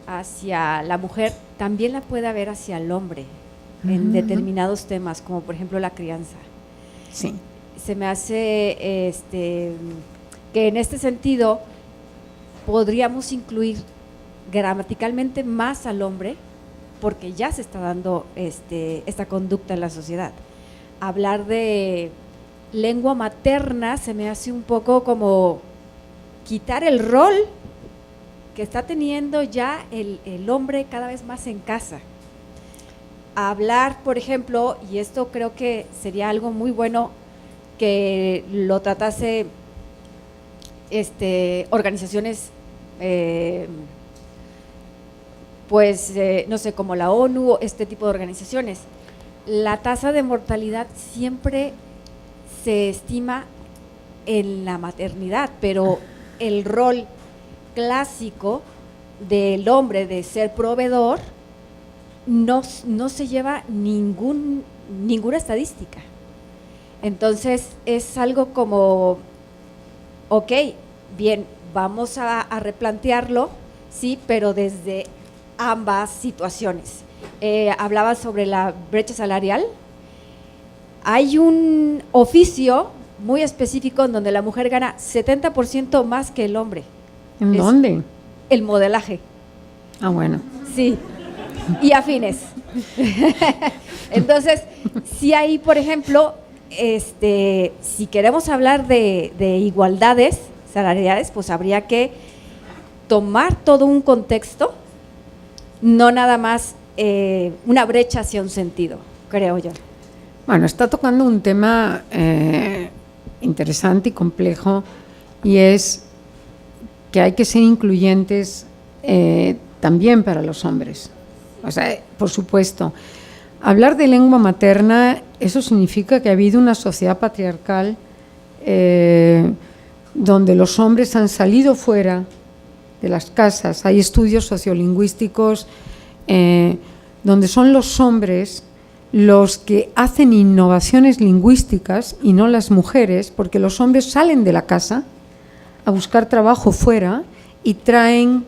hacia la mujer, también la puede haber hacia el hombre en determinados temas, como por ejemplo la crianza. Sí. Se me hace que en este sentido podríamos incluir gramaticalmente más al hombre, porque ya se está dando esta conducta en la sociedad. Hablar de lengua materna se me hace un poco como quitar el rol que está teniendo ya el hombre cada vez más en casa. Hablar, por ejemplo, y esto creo que sería algo muy bueno que lo tratase organizaciones, no sé, como la ONU, este tipo de organizaciones. La tasa de mortalidad siempre se estima en la maternidad, pero el rol clásico del hombre de ser proveedor no se lleva ninguna estadística. Entonces es algo como, ok, bien, vamos a replantearlo, sí, pero desde ambas situaciones. Hablaba sobre la brecha salarial. Hay un oficio muy específico en donde la mujer gana 70% más que el hombre. ¿En dónde? El modelaje. Ah, bueno. Sí, y afines. Entonces, si hay, por ejemplo, si queremos hablar de igualdades salariales, pues habría que tomar todo un contexto, no nada más una brecha hacia un sentido, creo yo. Bueno, está tocando un tema interesante y complejo, y es que hay que ser incluyentes también para los hombres. O sea, por supuesto, hablar de lengua materna, eso significa que ha habido una sociedad patriarcal donde los hombres han salido fuera de las casas. Hay estudios sociolingüísticos donde son los hombres los que hacen innovaciones lingüísticas y no las mujeres, porque los hombres salen de la casa a buscar trabajo fuera y traen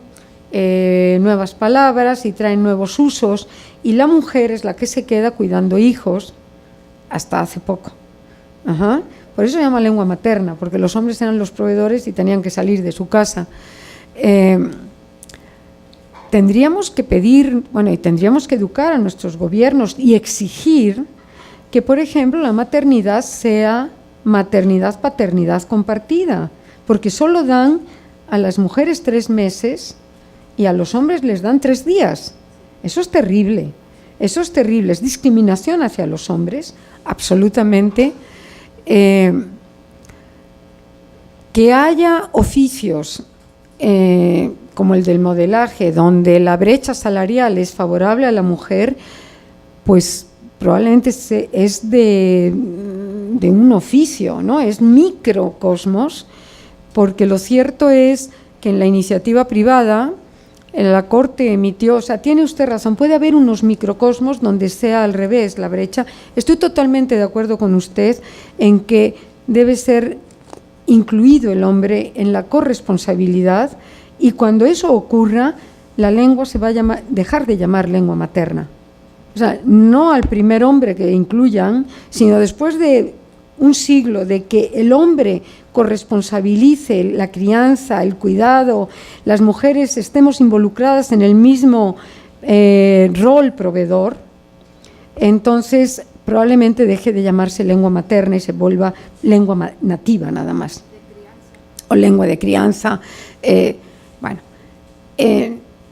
nuevas palabras y traen nuevos usos, y la mujer es la que se queda cuidando hijos hasta hace poco. Ajá. Por eso se llama lengua materna, porque los hombres eran los proveedores y tenían que salir de su casa. Tendríamos que pedir, y tendríamos que educar a nuestros gobiernos y exigir que, por ejemplo, la maternidad sea maternidad-paternidad compartida, porque solo dan a las mujeres 3 meses y a los hombres les dan 3 días. Eso es terrible, es discriminación hacia los hombres, absolutamente. Que haya oficios como el del modelaje, donde la brecha salarial es favorable a la mujer, pues probablemente es de un oficio, ¿no? Es microcosmos, porque lo cierto es que en la iniciativa privada la Corte emitió, o sea, tiene usted razón, puede haber unos microcosmos donde sea al revés la brecha. Estoy totalmente de acuerdo con usted en que debe ser incluido el hombre en la corresponsabilidad, y cuando eso ocurra, la lengua se va a dejar de llamar lengua materna. O sea, no al primer hombre que incluyan, sino después de un siglo de que el hombre corresponsabilice la crianza, el cuidado, las mujeres estemos involucradas en el mismo rol proveedor, entonces probablemente deje de llamarse lengua materna y se vuelva lengua nativa nada más. O lengua de crianza.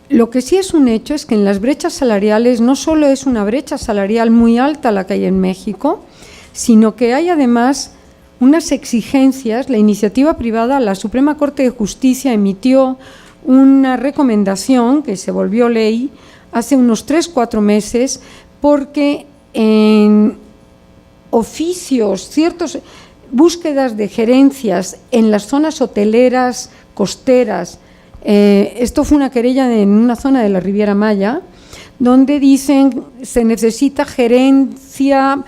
Lo que sí es un hecho es que en las brechas salariales no solo es una brecha salarial muy alta la que hay en México, sino que hay además unas exigencias. La iniciativa privada, la Suprema Corte de Justicia emitió una recomendación que se volvió ley hace unos 3-4 meses, porque en oficios, ciertas búsquedas de gerencias en las zonas hoteleras, costeras, esto fue una querella en una zona de la Riviera Maya, donde dicen se necesita gerencia,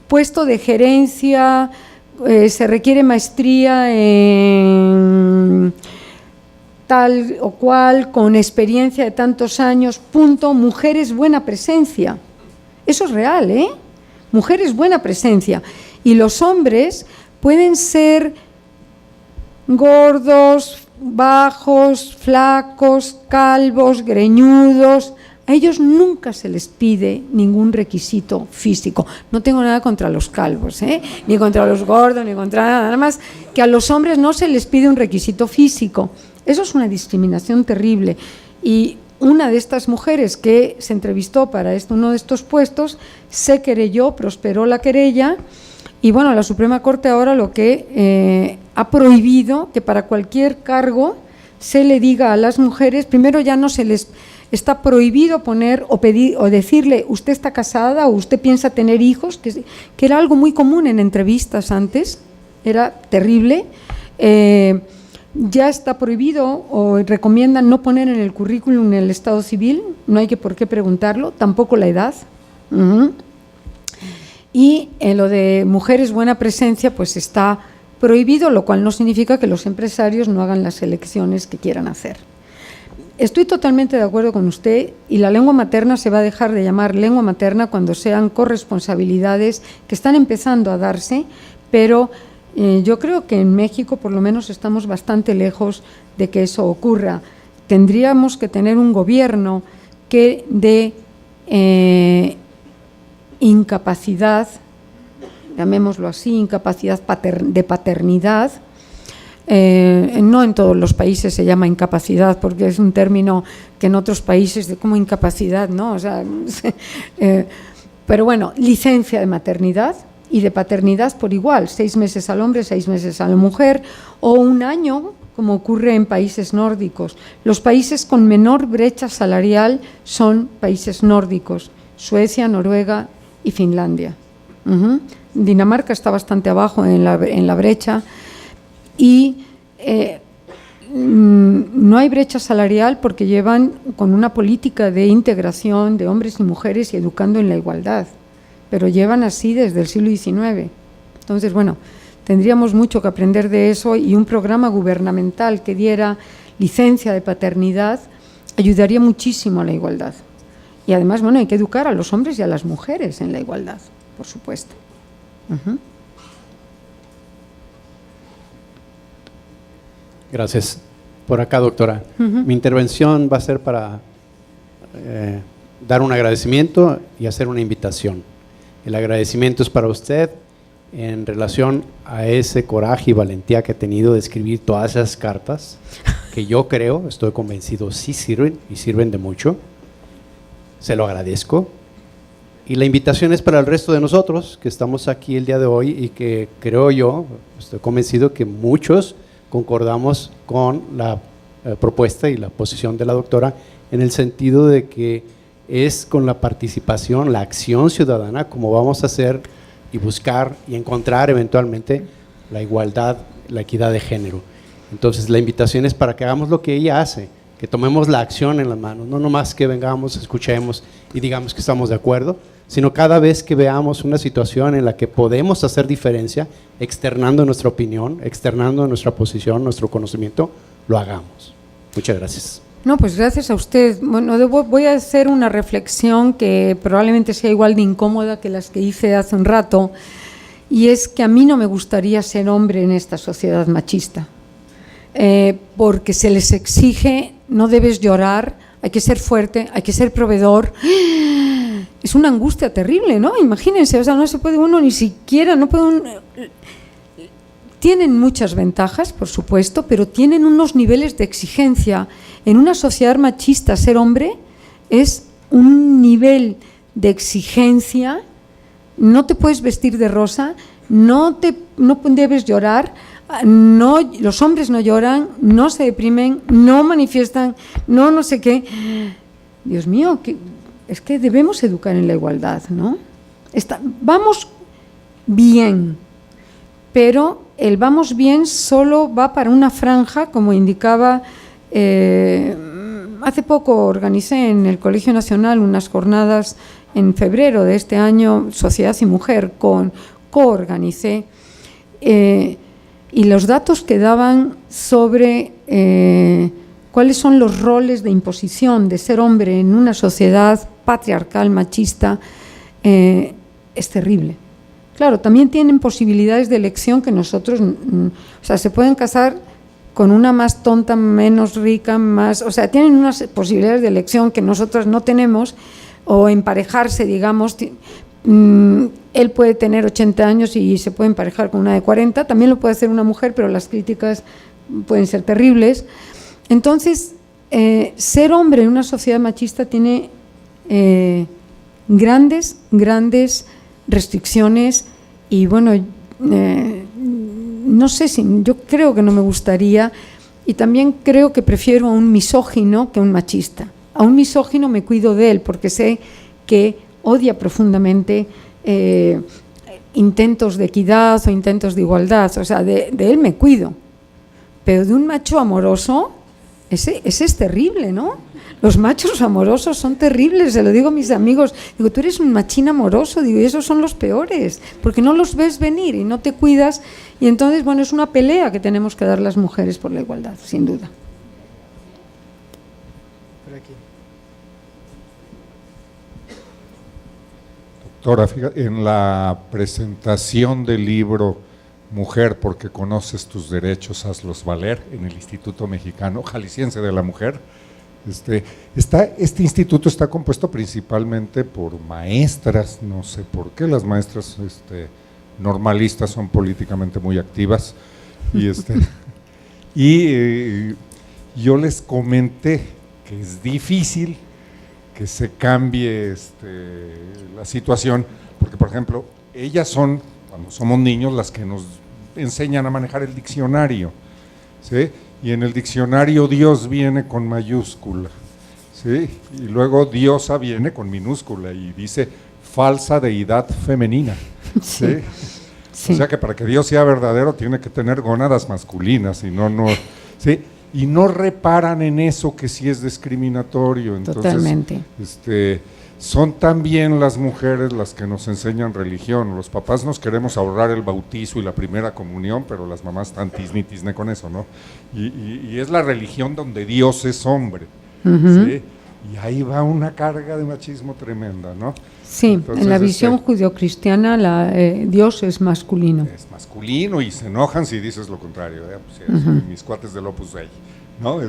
puesto de gerencia, se requiere maestría en tal o cual, con experiencia de tantos años, punto, mujeres buena presencia. Eso es real, ¿eh? Mujeres buena presencia. Y los hombres pueden ser gordos, bajos, flacos, calvos, greñudos. A ellos nunca se les pide ningún requisito físico. No tengo nada contra los calvos, ni contra los gordos, ni contra nada más, que a los hombres no se les pide un requisito físico. Eso es una discriminación terrible. Y una de estas mujeres que se entrevistó para uno de estos puestos se querelló, prosperó la querella, y bueno, la Suprema Corte ahora lo que ha prohibido que para cualquier cargo se le diga a las mujeres, primero ya no se les está prohibido poner o pedir o decirle usted está casada o usted piensa tener hijos, que era algo muy común en entrevistas antes, era terrible. Ya está prohibido o recomiendan no poner en el currículum el estado civil, no hay por qué preguntarlo, tampoco la edad. Y en lo de mujeres buena presencia pues está prohibido, lo cual no significa que los empresarios no hagan las elecciones que quieran hacer. Estoy totalmente de acuerdo con usted, y la lengua materna se va a dejar de llamar lengua materna cuando sean corresponsabilidades que están empezando a darse, pero yo creo que en México por lo menos estamos bastante lejos de que eso ocurra. Tendríamos que tener un gobierno que dé incapacidad, llamémoslo así, incapacidad de paternidad. No en todos los países se llama incapacidad, porque es un término que en otros países de como incapacidad, ¿no? O sea, pero bueno, licencia de maternidad y de paternidad por igual, 6 meses al hombre, 6 meses a la mujer, o 1 año, como ocurre en países nórdicos. Los países con menor brecha salarial son países nórdicos, Suecia, Noruega y Finlandia. Dinamarca está bastante abajo en la brecha, y no hay brecha salarial porque llevan con una política de integración de hombres y mujeres y educando en la igualdad, pero llevan así desde el siglo XIX. Entonces, bueno, tendríamos mucho que aprender de eso, y un programa gubernamental que diera licencia de paternidad ayudaría muchísimo a la igualdad. Y además, bueno, hay que educar a los hombres y a las mujeres en la igualdad, por supuesto. Gracias. Por acá, doctora. Mi intervención va a ser para dar un agradecimiento y hacer una invitación. El agradecimiento es para usted en relación a ese coraje y valentía que ha tenido de escribir todas esas cartas, que yo creo, estoy convencido, sí sirven y sirven de mucho. Se lo agradezco. Y la invitación es para el resto de nosotros que estamos aquí el día de hoy, y que creo yo, estoy convencido que muchos concordamos con la propuesta y la posición de la doctora, en el sentido de que es con la participación, la acción ciudadana, como vamos a hacer y buscar y encontrar eventualmente la igualdad, la equidad de género. Entonces la invitación es para que hagamos lo que ella hace, que tomemos la acción en las manos, no nomás que vengamos, escuchemos y digamos que estamos de acuerdo, sino cada vez que veamos una situación en la que podemos hacer diferencia, externando nuestra opinión, externando nuestra posición, nuestro conocimiento, lo hagamos. Muchas gracias. No, pues gracias a usted. Bueno, voy a hacer una reflexión que probablemente sea igual de incómoda que las que hice hace un rato, y es que a mí no me gustaría ser hombre en esta sociedad machista, porque se les exige, no debes llorar, hay que ser fuerte, hay que ser proveedor. Es una angustia terrible, ¿no? Imagínense, o sea, no se puede uno ni siquiera, no puede uno. Tienen muchas ventajas, por supuesto, pero tienen unos niveles de exigencia. En una sociedad machista, ser hombre es un nivel de exigencia. No te puedes vestir de rosa, no debes llorar, no, los hombres no lloran, no se deprimen, no manifiestan, no sé qué. Dios mío, es que debemos educar en la igualdad, ¿no? Vamos bien, pero el vamos bien solo va para una franja, como indicaba. Hace poco organicé en el Colegio Nacional unas jornadas en febrero de este año, Sociedad y Mujer, coorganicé, y los datos que daban sobre cuáles son los roles de imposición de ser hombre en una sociedad patriarcal, machista, es terrible. Claro, también tienen posibilidades de elección que nosotros, o sea, se pueden casar con una más tonta, menos rica, más, o sea, tienen unas posibilidades de elección que nosotras no tenemos, o emparejarse, digamos, él puede tener 80 años y se puede emparejar con una de 40, también lo puede hacer una mujer, pero las críticas pueden ser terribles. Entonces, ser hombre en una sociedad machista tiene grandes restricciones, y bueno, no sé si, yo creo que no me gustaría, y también creo que prefiero a un misógino que a un machista. A un misógino me cuido de él porque sé que odia profundamente intentos de equidad o intentos de igualdad, o sea, de él me cuido, pero de un macho amoroso, ese es terrible, ¿no? Los machos amorosos son terribles, se lo digo a mis amigos, digo, tú eres un machín amoroso, digo, y esos son los peores, porque no los ves venir y no te cuidas, y entonces, bueno, es una pelea que tenemos que dar las mujeres por la igualdad, sin duda. Doctora, fíjate, en la presentación del libro Mujer porque conoces tus derechos, hazlos valer, en el Instituto Mexicano Jalisciense de la Mujer, este instituto está compuesto principalmente por maestras, no sé por qué las maestras normalistas son políticamente muy activas, y yo les comenté que es difícil que se cambie la situación, porque por ejemplo, ellas son, cuando somos niños, las que nos enseñan a manejar el diccionario, ¿sí? Y en el diccionario Dios viene con mayúscula, ¿sí? Y luego diosa viene con minúscula y dice falsa deidad femenina, ¿sí? Sí. O sea que para que Dios sea verdadero tiene que tener gónadas masculinas, y no, ¿sí? Y no reparan en eso, que sí es discriminatorio. Entonces, totalmente. Son también las mujeres las que nos enseñan religión. Los papás nos queremos ahorrar el bautizo y la primera comunión, pero las mamás están tisne con eso, ¿no? Y es la religión donde Dios es hombre, ¿sí? Y ahí va una carga de machismo tremenda, ¿no? Sí, entonces, en la visión judeocristiana Dios es masculino. Es masculino, y se enojan si dices lo contrario, pues, mis cuates del Opus Dei, ¿no?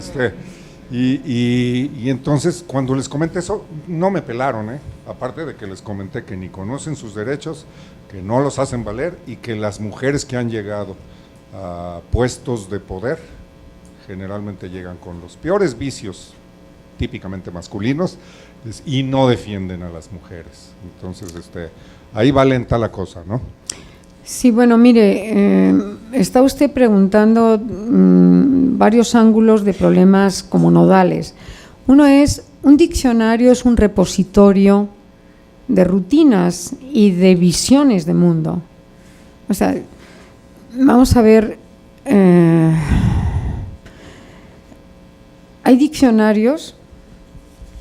Y entonces cuando les comenté eso, no me pelaron, aparte de que les comenté que ni conocen sus derechos, que no los hacen valer, y que las mujeres que han llegado a puestos de poder generalmente llegan con los peores vicios típicamente masculinos, y no defienden a las mujeres. Entonces ahí va lenta la cosa, ¿no? Sí, bueno, mire, está usted preguntando varios ángulos de problemas como nodales. Uno es, un diccionario es un repositorio de rutinas y de visiones de mundo. O sea, vamos a ver, hay diccionarios,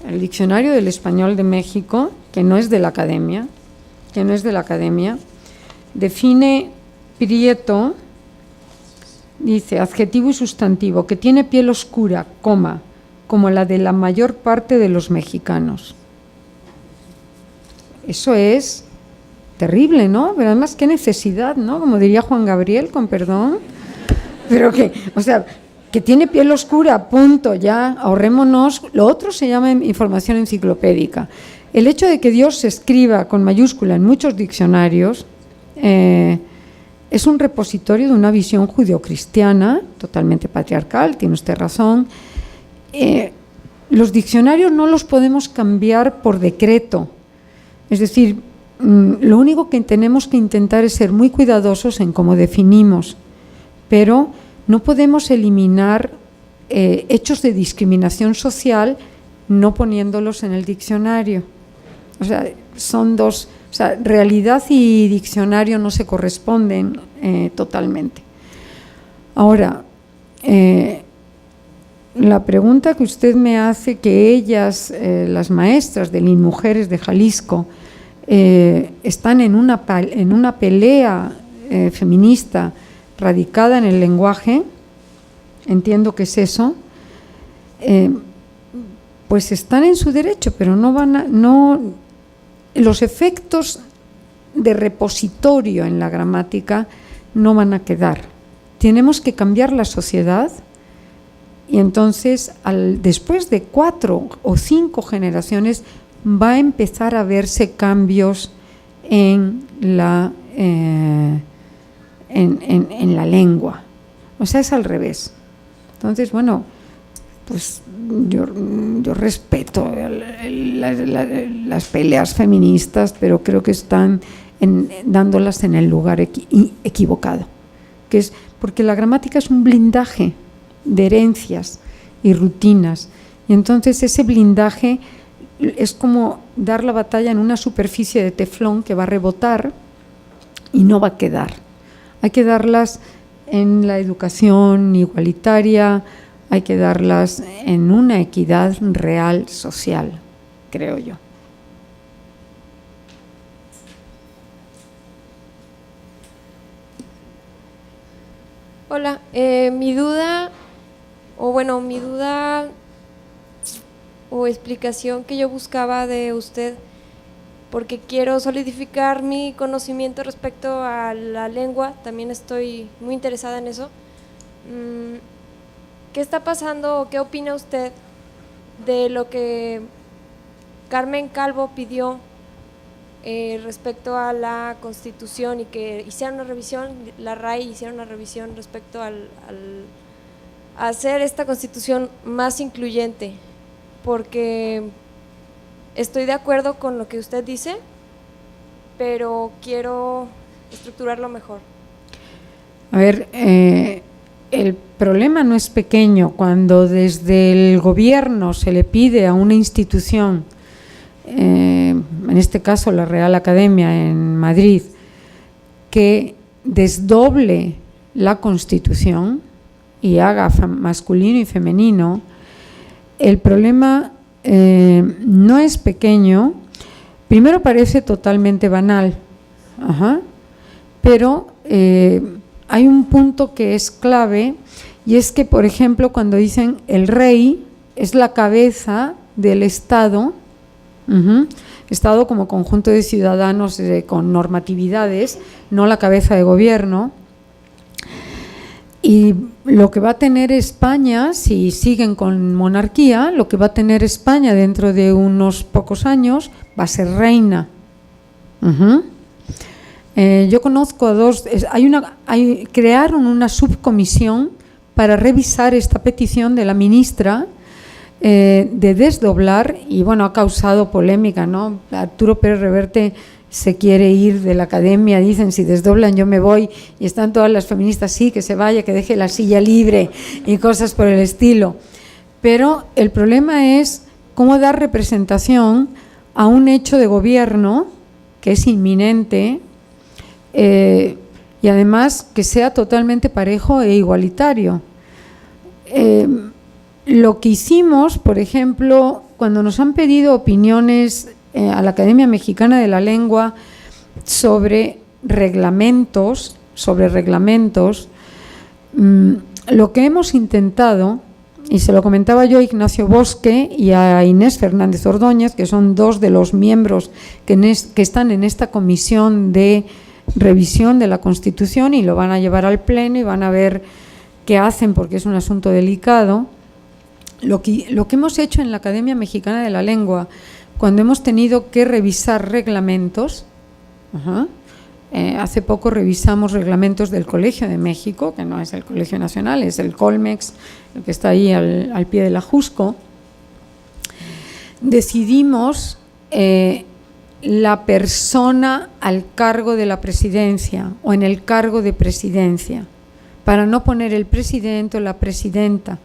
el Diccionario del Español de México, que no es de la academia, define Prieto, dice, adjetivo y sustantivo, que tiene piel oscura, coma, como la de la mayor parte de los mexicanos. Eso es terrible, ¿no? Pero además, qué necesidad, ¿no? Como diría Juan Gabriel, con perdón. Pero que, o sea, que tiene piel oscura, punto, ya, ahorrémonos. Lo otro se llama información enciclopédica. El hecho de que Dios se escriba con mayúscula en muchos diccionarios es un repositorio de una visión judeocristiana, totalmente patriarcal, tiene usted razón. Los diccionarios no los podemos cambiar por decreto. Es decir, lo único que tenemos que intentar es ser muy cuidadosos en cómo definimos, pero no podemos eliminar hechos de discriminación social no poniéndolos en el diccionario. O sea, son dos, o sea, realidad y diccionario no se corresponden totalmente. Ahora, la pregunta que usted me hace, que ellas, las maestras de Linmujeres de Jalisco, están en una pelea feminista radicada en el lenguaje, entiendo que es eso, pues están en su derecho, pero los efectos de repositorio en la gramática no van a quedar. Tenemos que cambiar la sociedad y entonces después de 4 o 5 generaciones va a empezar a verse cambios en la lengua. O sea, es al revés. Entonces, bueno, pues yo respeto las peleas feministas, pero creo que están dándolas en el lugar equivocado, que es porque la gramática es un blindaje de herencias y rutinas, y entonces ese blindaje es como dar la batalla en una superficie de teflón que va a rebotar y no va a quedar. Hay que darlas en la educación igualitaria, hay que darlas en una equidad real social, creo yo. Hola, mi duda o explicación que yo buscaba de usted, porque quiero solidificar mi conocimiento respecto a la lengua, también estoy muy interesada en eso. ¿Qué está pasando o qué opina usted de lo que Carmen Calvo pidió respecto a la Constitución y que hicieron una revisión, la RAI hicieron una revisión respecto a hacer esta Constitución más incluyente? Porque estoy de acuerdo con lo que usted dice, pero quiero estructurarlo mejor. A ver, el problema no es pequeño. Cuando desde el gobierno se le pide a una institución, en este caso la Real Academia en Madrid, que desdoble la Constitución y haga masculino y femenino, el problema no es pequeño. Primero parece totalmente banal, pero hay un punto que es clave, y es que, por ejemplo, cuando dicen el rey es la cabeza del Estado, Estado como conjunto de ciudadanos con normatividades, no la cabeza de gobierno. Y lo que va a tener España, si siguen con monarquía, lo que va a tener España dentro de unos pocos años va a ser reina. Yo conozco a dos, crearon una subcomisión para revisar esta petición de la ministra de desdoblar, y bueno, ha causado polémica, ¿no? Arturo Pérez Reverte se quiere ir de la academia, dicen, si desdoblan yo me voy, y están todas las feministas, sí, que se vaya, que deje la silla libre y cosas por el estilo. Pero el problema es cómo dar representación a un hecho de gobierno que es inminente, y además que sea totalmente parejo e igualitario. Lo que hicimos, por ejemplo, cuando nos han pedido opiniones a la Academia Mexicana de la Lengua sobre reglamentos, lo que hemos intentado, y se lo comentaba yo a Ignacio Bosque y a Inés Fernández Ordóñez, que son dos de los miembros que están en esta comisión de revisión de la Constitución, y lo van a llevar al Pleno y van a ver qué hacen, porque es un asunto delicado. Lo que hemos hecho en la Academia Mexicana de la Lengua, cuando hemos tenido que revisar reglamentos, hace poco revisamos reglamentos del Colegio de México, que no es el Colegio Nacional, es el Colmex, el que está ahí al pie de la Jusco. Decidimos la persona al cargo de la presidencia o en el cargo de presidencia, para no poner el presidente o la presidenta,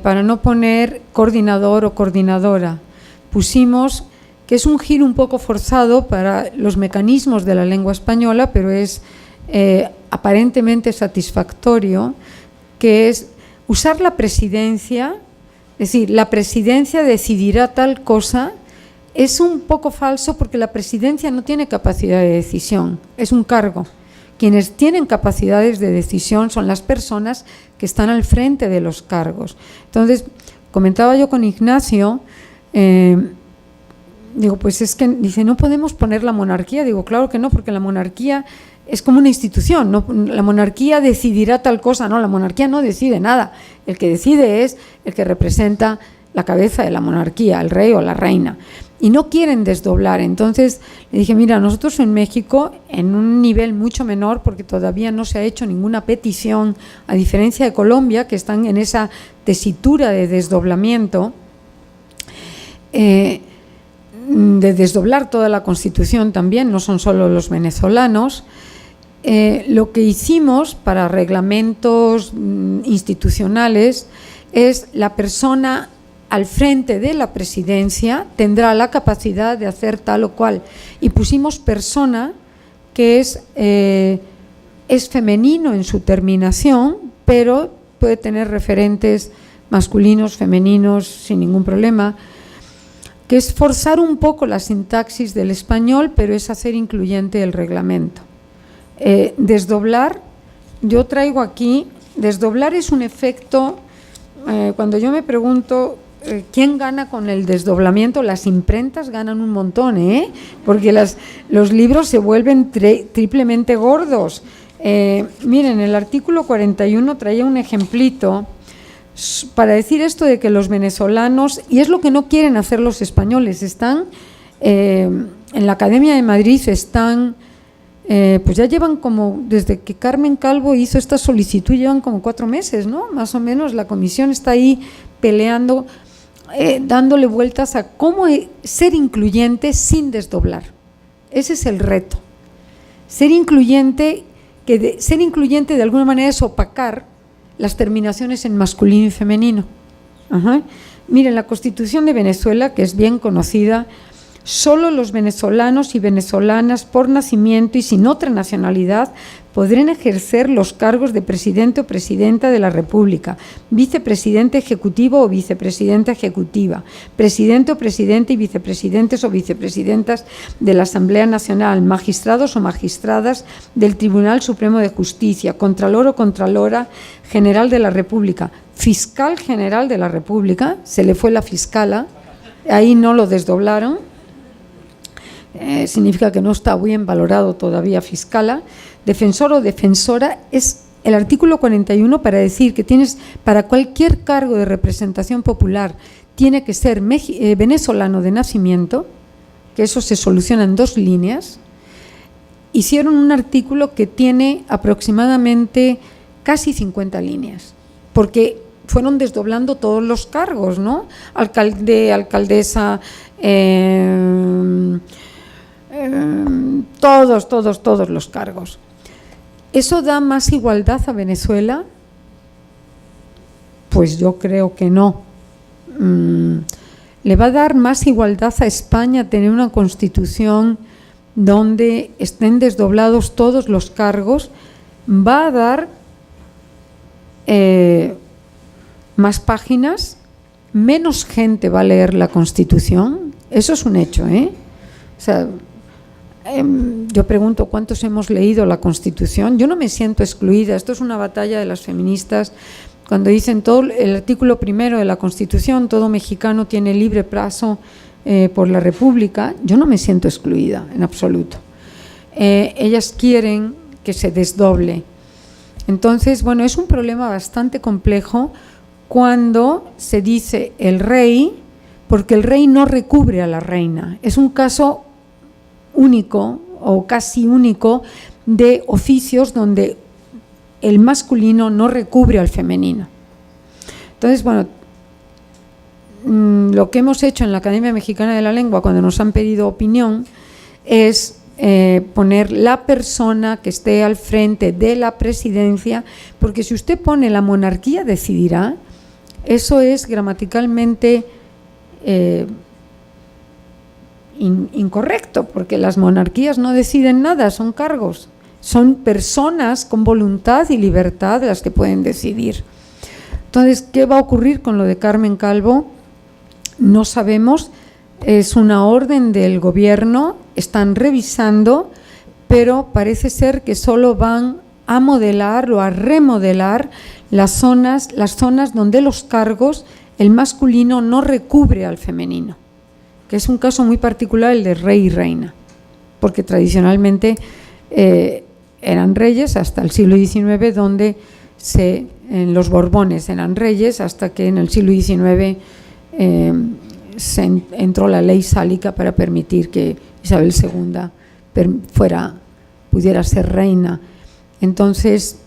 para no poner coordinador o coordinadora. Pusimos, que es un giro un poco forzado para los mecanismos de la lengua española, pero es aparentemente satisfactorio, que es usar la presidencia, es decir, la presidencia decidirá tal cosa. Es un poco falso porque la presidencia no tiene capacidad de decisión, es un cargo. Quienes tienen capacidades de decisión son las personas que están al frente de los cargos. Entonces, comentaba yo con Ignacio, digo, pues es que, dice, no podemos poner la monarquía. Digo, claro que no, porque la monarquía es como una institución, no, la monarquía decidirá tal cosa, no, la monarquía no decide nada, el que decide es el que representa la cabeza de la monarquía, el rey o la reina, y no quieren desdoblar. Entonces le dije, mira, nosotros en México, en un nivel mucho menor, porque todavía no se ha hecho ninguna petición, a diferencia de Colombia, que están en esa tesitura de desdoblamiento, de desdoblar toda la Constitución también, no son solo los venezolanos. Lo que hicimos para reglamentos institucionales es la persona al frente de la presidencia tendrá la capacidad de hacer tal o cual, y pusimos persona, que es femenino en su terminación, pero puede tener referentes masculinos, femeninos, sin ningún problema, que es forzar un poco la sintaxis del español, pero es hacer incluyente el reglamento. Desdoblar, yo traigo aquí, desdoblar es un efecto, cuando yo me pregunto quién gana con el desdoblamiento, las imprentas ganan un montón, porque los libros se vuelven triplemente gordos. Miren, el artículo 41 traía un ejemplito para decir esto de que los venezolanos, y es lo que no quieren hacer los españoles, están en la Academia de Madrid, están, pues ya llevan como, desde que Carmen Calvo hizo esta solicitud, llevan como 4 meses, ¿no? Más o menos, la comisión está ahí peleando, dándole vueltas a cómo ser incluyente sin desdoblar. Ese es el reto. Ser incluyente de alguna manera es opacar las terminaciones en masculino y femenino. Miren, la Constitución de Venezuela, que es bien conocida, solo los venezolanos y venezolanas por nacimiento y sin otra nacionalidad podrán ejercer los cargos de presidente o presidenta de la República, vicepresidente ejecutivo o vicepresidenta ejecutiva, presidente o presidente y vicepresidentes o vicepresidentas de la Asamblea Nacional, magistrados o magistradas del Tribunal Supremo de Justicia, contralor o contralora general de la República, fiscal general de la República, se le fue la fiscala, ahí no lo desdoblaron. Significa que no está bien valorado todavía fiscala, defensor o defensora. Es el artículo 41 para decir que para cualquier cargo de representación popular tiene que ser venezolano de nacimiento, que eso se soluciona en 2 líneas. Hicieron un artículo que tiene aproximadamente casi 50 líneas, porque fueron desdoblando todos los cargos, ¿no? Alcalde, alcaldesa, todos los cargos. ¿Eso da más igualdad a Venezuela? Pues yo creo que no. ¿Le va a dar más igualdad a España tener una constitución donde estén desdoblados todos los cargos? ¿Va a dar más páginas? ¿Menos gente va a leer la Constitución? Eso es un hecho, ¿eh? O sea, yo pregunto, ¿cuántos hemos leído la Constitución? Yo no me siento excluida. Esto es una batalla de las feministas. Cuando dicen todo el artículo primero de la Constitución, todo mexicano tiene libre paso por la República, yo no me siento excluida en absoluto. Ellas quieren que se desdoble. Entonces, bueno, es un problema bastante complejo cuando se dice el rey, porque el rey no recubre a la reina. Es un caso único o casi único de oficios donde el masculino no recubre al femenino. Entonces, bueno, lo que hemos hecho en la Academia Mexicana de la Lengua cuando nos han pedido opinión es poner la persona que esté al frente de la presidencia, porque si usted pone la monarquía decidirá, eso es gramaticalmente incorrecto, porque las monarquías no deciden nada, son cargos. Son personas con voluntad y libertad las que pueden decidir. Entonces, ¿qué va a ocurrir con lo de Carmen Calvo? No sabemos, es una orden del gobierno, están revisando, pero parece ser que solo van a modelar o a remodelar las zonas donde los cargos, el masculino no recubre al femenino, que es un caso muy particular el de rey y reina, porque tradicionalmente eran reyes hasta el siglo XIX, donde en los Borbones eran reyes, hasta que en el siglo XIX entró la ley sálica para permitir que Isabel II pudiera ser reina. Entonces,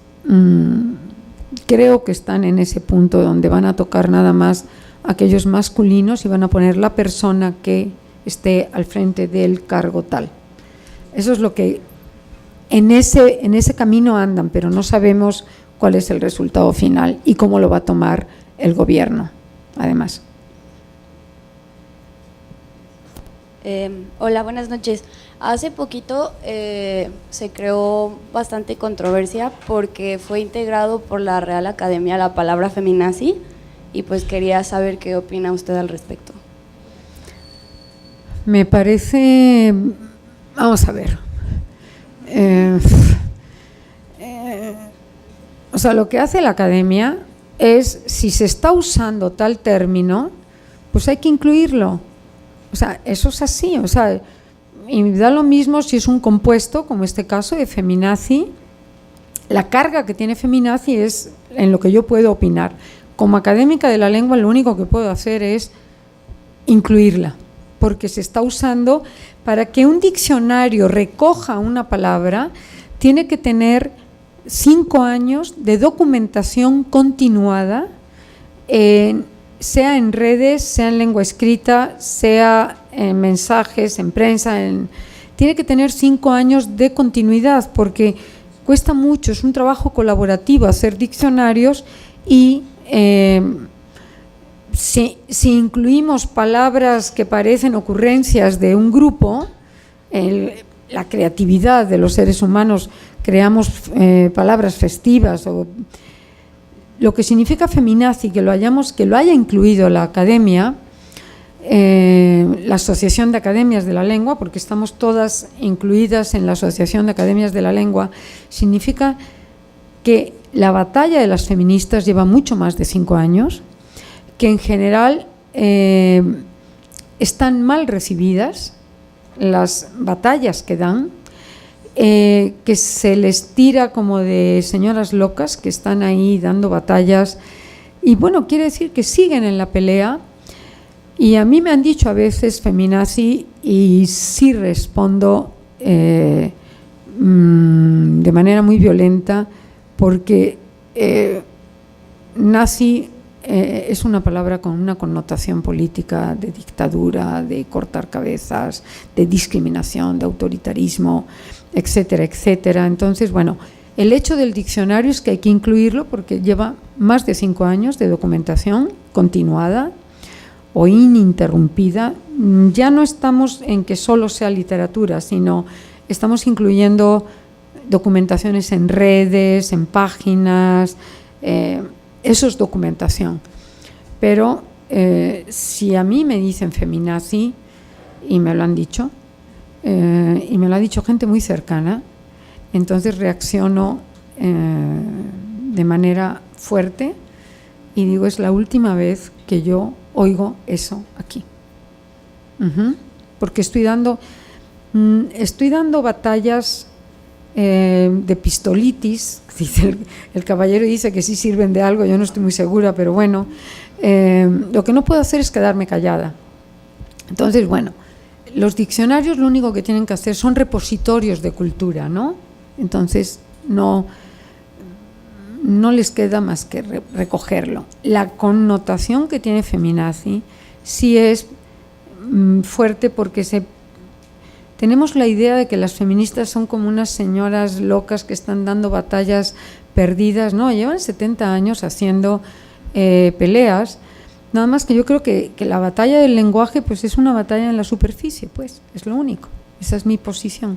creo que están en ese punto donde van a tocar nada más aquellos masculinos y van a poner la persona que esté al frente del cargo tal. Eso es lo que en ese camino andan, pero no sabemos cuál es el resultado final y cómo lo va a tomar el gobierno, además. Hola, buenas noches. Hace poquito se creó bastante controversia porque fue integrado por la Real Academia la palabra feminazi y pues quería saber qué opina usted al respecto. Me parece, vamos a ver, o sea, lo que hace la Academia es, si se está usando tal término, pues hay que incluirlo. O sea, eso es así, o sea, y da lo mismo si es un compuesto, como este caso de feminazi. La carga que tiene feminazi es en lo que yo puedo opinar. Como académica de la lengua, lo único que puedo hacer es incluirla, porque se está usando para que un diccionario recoja una palabra, tiene que tener 5 años de documentación continuada, sea en redes, sea en lengua escrita, sea en mensajes, en prensa, tiene que tener 5 años de continuidad, porque cuesta mucho, es un trabajo colaborativo hacer diccionarios y si incluimos palabras que parecen ocurrencias de un grupo, la creatividad de los seres humanos, creamos palabras festivas, o lo que significa feminazi, que lo haya incluido la Academia, la Asociación de Academias de la Lengua, porque estamos todas incluidas en la Asociación de Academias de la Lengua, significa que la batalla de las feministas lleva mucho más de 5 años, que en general están mal recibidas las batallas que dan, que se les tira como de señoras locas que están ahí dando batallas, y bueno, quiere decir que siguen en la pelea. Y a mí me han dicho a veces feminazi y sí respondo de manera muy violenta, porque nazi es una palabra con una connotación política de dictadura, de cortar cabezas, de discriminación, de autoritarismo, etcétera, etcétera. Entonces, bueno, el hecho del diccionario es que hay que incluirlo porque lleva más de 5 años de documentación continuada o ininterrumpida. Ya no estamos en que solo sea literatura, sino estamos incluyendo documentaciones en redes, en páginas, eso es documentación. Pero si a mí me dicen feminazi, y me lo han dicho, y me lo ha dicho gente muy cercana, entonces reacciono de manera fuerte y digo, es la última vez que yo oigo eso aquí. Porque estoy dando batallas de pistolitis, dice el caballero dice que sí sirven de algo, yo no estoy muy segura, pero bueno, lo que no puedo hacer es quedarme callada. Entonces, bueno, los diccionarios lo único que tienen que hacer son repositorios de cultura, ¿no? Entonces, no les queda más que recogerlo. La connotación que tiene feminazi sí es fuerte porque tenemos la idea de que las feministas son como unas señoras locas que están dando batallas perdidas. No, llevan 70 años haciendo peleas, nada más que yo creo que la batalla del lenguaje pues es una batalla en la superficie, pues, es lo único. Esa es mi posición.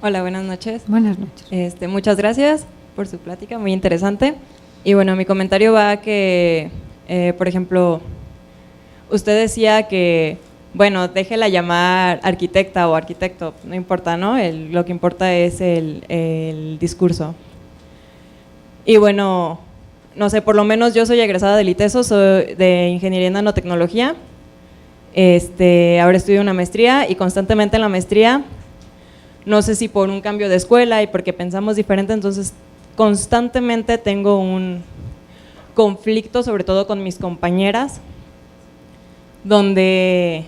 Hola, buenas noches. Buenas noches. Muchas gracias por su plática, muy interesante. Y bueno, mi comentario va a que, por ejemplo, usted decía que, bueno, déjela llamar arquitecta o arquitecto, no importa, ¿no? Lo que importa es el discurso. Y bueno, no sé, por lo menos yo soy egresada del ITESO, soy de Ingeniería en Nanotecnología. Ahora estudio una maestría y constantemente en la maestría, no sé si por un cambio de escuela y porque pensamos diferente, entonces constantemente tengo un conflicto, sobre todo con mis compañeras, donde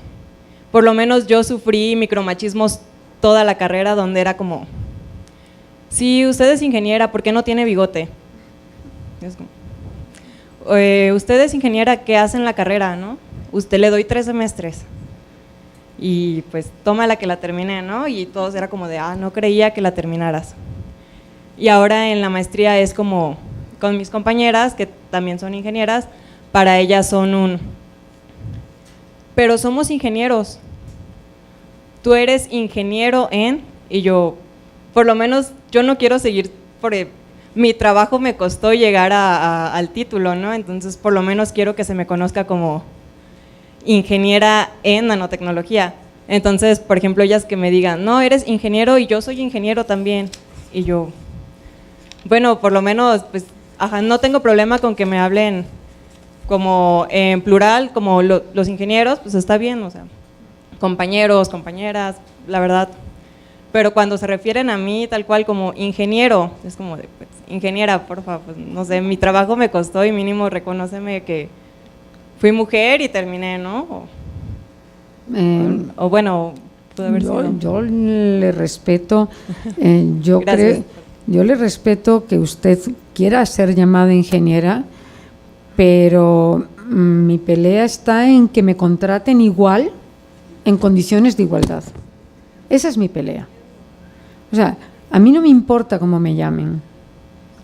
por lo menos yo sufrí micromachismos toda la carrera, donde era como, sí, usted es ingeniera, ¿por qué no tiene bigote? Es como, usted es ingeniera, ¿qué hace en la carrera, no? Usted le doy 3 semestres y pues toma la que la terminé, ¿no? Y todos era como de, no creía que la terminaras. Y ahora en la maestría es como con mis compañeras, que también son ingenieras, para ellas son pero somos ingenieros, tú eres ingeniero en, y yo, por lo menos yo no quiero seguir, porque mi trabajo me costó llegar al título, ¿no? Entonces por lo menos quiero que se me conozca como ingeniera en nanotecnología. Entonces, por ejemplo, ellas que me digan, no, eres ingeniero y yo soy ingeniero también, y yo, bueno, por lo menos, pues, no tengo problema con que me hablen como en plural, como los ingenieros, pues está bien, o sea, compañeros, compañeras, la verdad, pero cuando se refieren a mí tal cual como ingeniero, es como de, pues, ingeniera, porfa, pues no sé, mi trabajo me costó y mínimo reconóceme que fui mujer y terminé, ¿no? O bueno, pudo haber sido. Yo le respeto, yo le respeto que usted quiera ser llamada ingeniera, pero mi pelea está en que me contraten igual, en condiciones de igualdad. Esa es mi pelea. O sea, a mí no me importa cómo me llamen,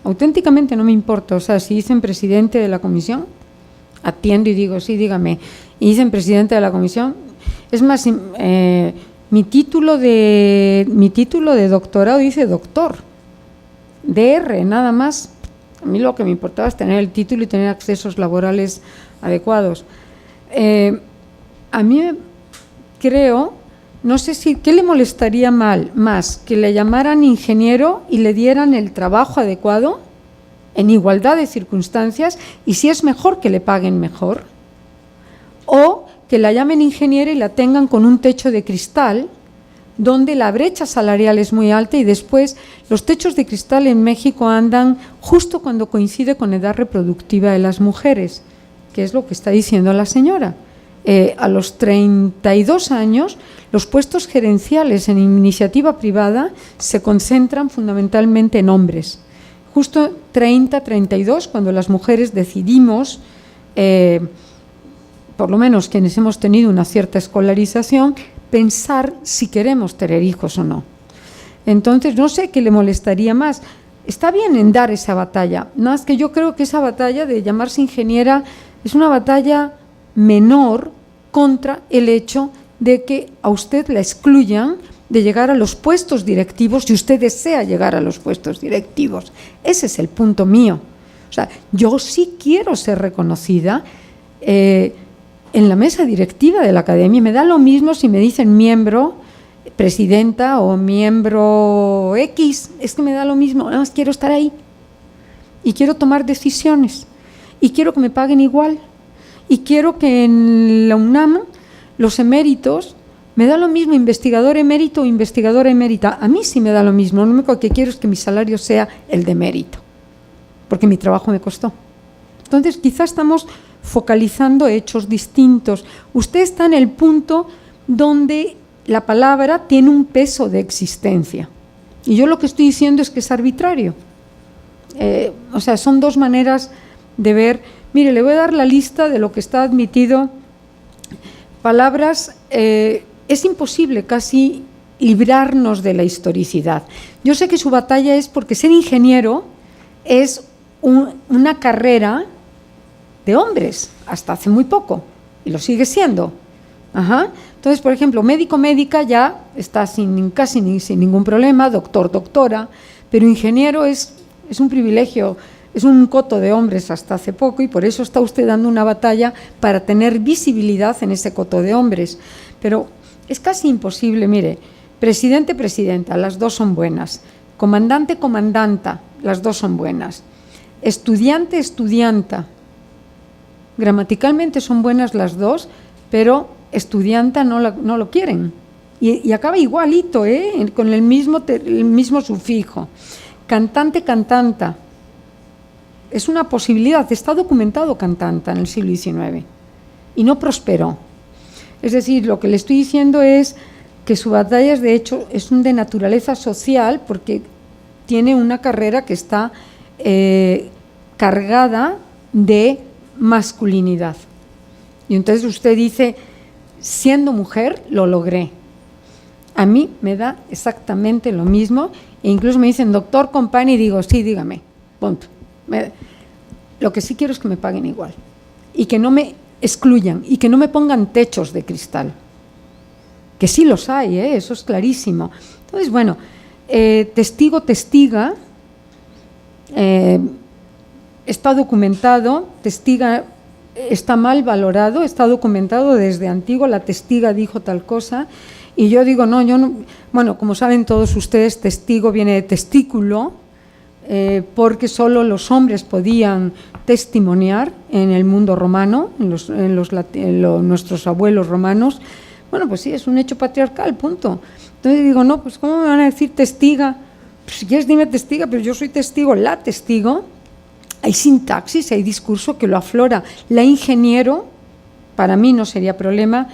auténticamente no me importa. O sea, si dicen presidente de la comisión, atiendo y digo, sí, dígame, y dicen presidente de la comisión. Es más, mi título de doctorado dice doctor, DR, nada más. A mí lo que me importaba es tener el título y tener accesos laborales adecuados. A mí creo, no sé si, ¿qué le molestaría más? ¿Que le llamaran ingeniero y le dieran el trabajo adecuado en igualdad de circunstancias y si es mejor que le paguen mejor? ¿O que la llamen ingeniera y la tengan con un techo de cristal donde la brecha salarial es muy alta y después los techos de cristal en México andan justo cuando coincide con la edad reproductiva de las mujeres, que es lo que está diciendo la señora? a los 32 años, los puestos gerenciales en iniciativa privada se concentran fundamentalmente en hombres. Justo 30-32, cuando las mujeres decidimos, por lo menos quienes hemos tenido una cierta escolarización, pensar si queremos tener hijos o no. Entonces, no sé qué le molestaría más. Está bien en dar esa batalla, nada más que yo creo que esa batalla de llamarse ingeniera es una batalla menor contra el hecho de que a usted la excluyan de llegar a los puestos directivos si usted desea llegar a los puestos directivos. Ese es el punto mío. O sea, yo sí quiero ser reconocida en la mesa directiva de la academia. Me da lo mismo si me dicen miembro, presidenta o miembro X, es que me da lo mismo, nada más quiero estar ahí y quiero tomar decisiones y quiero que me paguen igual y quiero que en la UNAM los eméritos, me da lo mismo investigador emérito o investigadora emérita, a mí sí me da lo mismo, lo único que quiero es que mi salario sea el de mérito, porque mi trabajo me costó. Entonces quizás estamos focalizando hechos distintos. Usted está en el punto donde la palabra tiene un peso de existencia. Y yo lo que estoy diciendo es que es arbitrario. O sea, son dos maneras de ver. Mire, le voy a dar la lista de lo que está admitido. Palabras, es imposible casi librarnos de la historicidad. Yo sé que su batalla es porque ser ingeniero es una carrera de hombres, hasta hace muy poco, y lo sigue siendo. Ajá. Entonces, por ejemplo, médico, médica ya está sin ningún problema, doctor, doctora, pero ingeniero es un privilegio, es un coto de hombres hasta hace poco y por eso está usted dando una batalla para tener visibilidad en ese coto de hombres. Pero es casi imposible, mire, presidente, presidenta, las dos son buenas, comandante, comandanta, las dos son buenas, estudiante, estudianta, gramaticalmente son buenas las dos, pero estudianta no lo quieren y acaba igualito, con el mismo sufijo. Cantante, cantanta, es una posibilidad, está documentado cantanta en el siglo XIX y no prosperó. Es decir, lo que le estoy diciendo es que su batalla de hecho es de naturaleza social porque tiene una carrera que está cargada de masculinidad. Y entonces usted dice, siendo mujer lo logré. A mí me da exactamente lo mismo e incluso me dicen, doctor Company, y digo, sí, dígame, punto. Lo que sí quiero es que me paguen igual y que no me excluyan y que no me pongan techos de cristal, que sí los hay, eso es clarísimo. Entonces, bueno, testigo, testiga, está documentado, testiga está mal valorado, está documentado desde antiguo, la testiga dijo tal cosa, y yo digo, no, yo no, bueno, como saben todos ustedes, testigo viene de testículo, porque solo los hombres podían testimoniar en el mundo romano, en nuestros abuelos romanos. Bueno, pues sí, es un hecho patriarcal, punto. Entonces digo, no, pues ¿cómo me van a decir testiga? Pues si quieres dime testiga, pero yo soy testigo, la testigo. Hay sintaxis, hay discurso que lo aflora. La ingeniero, para mí no sería problema,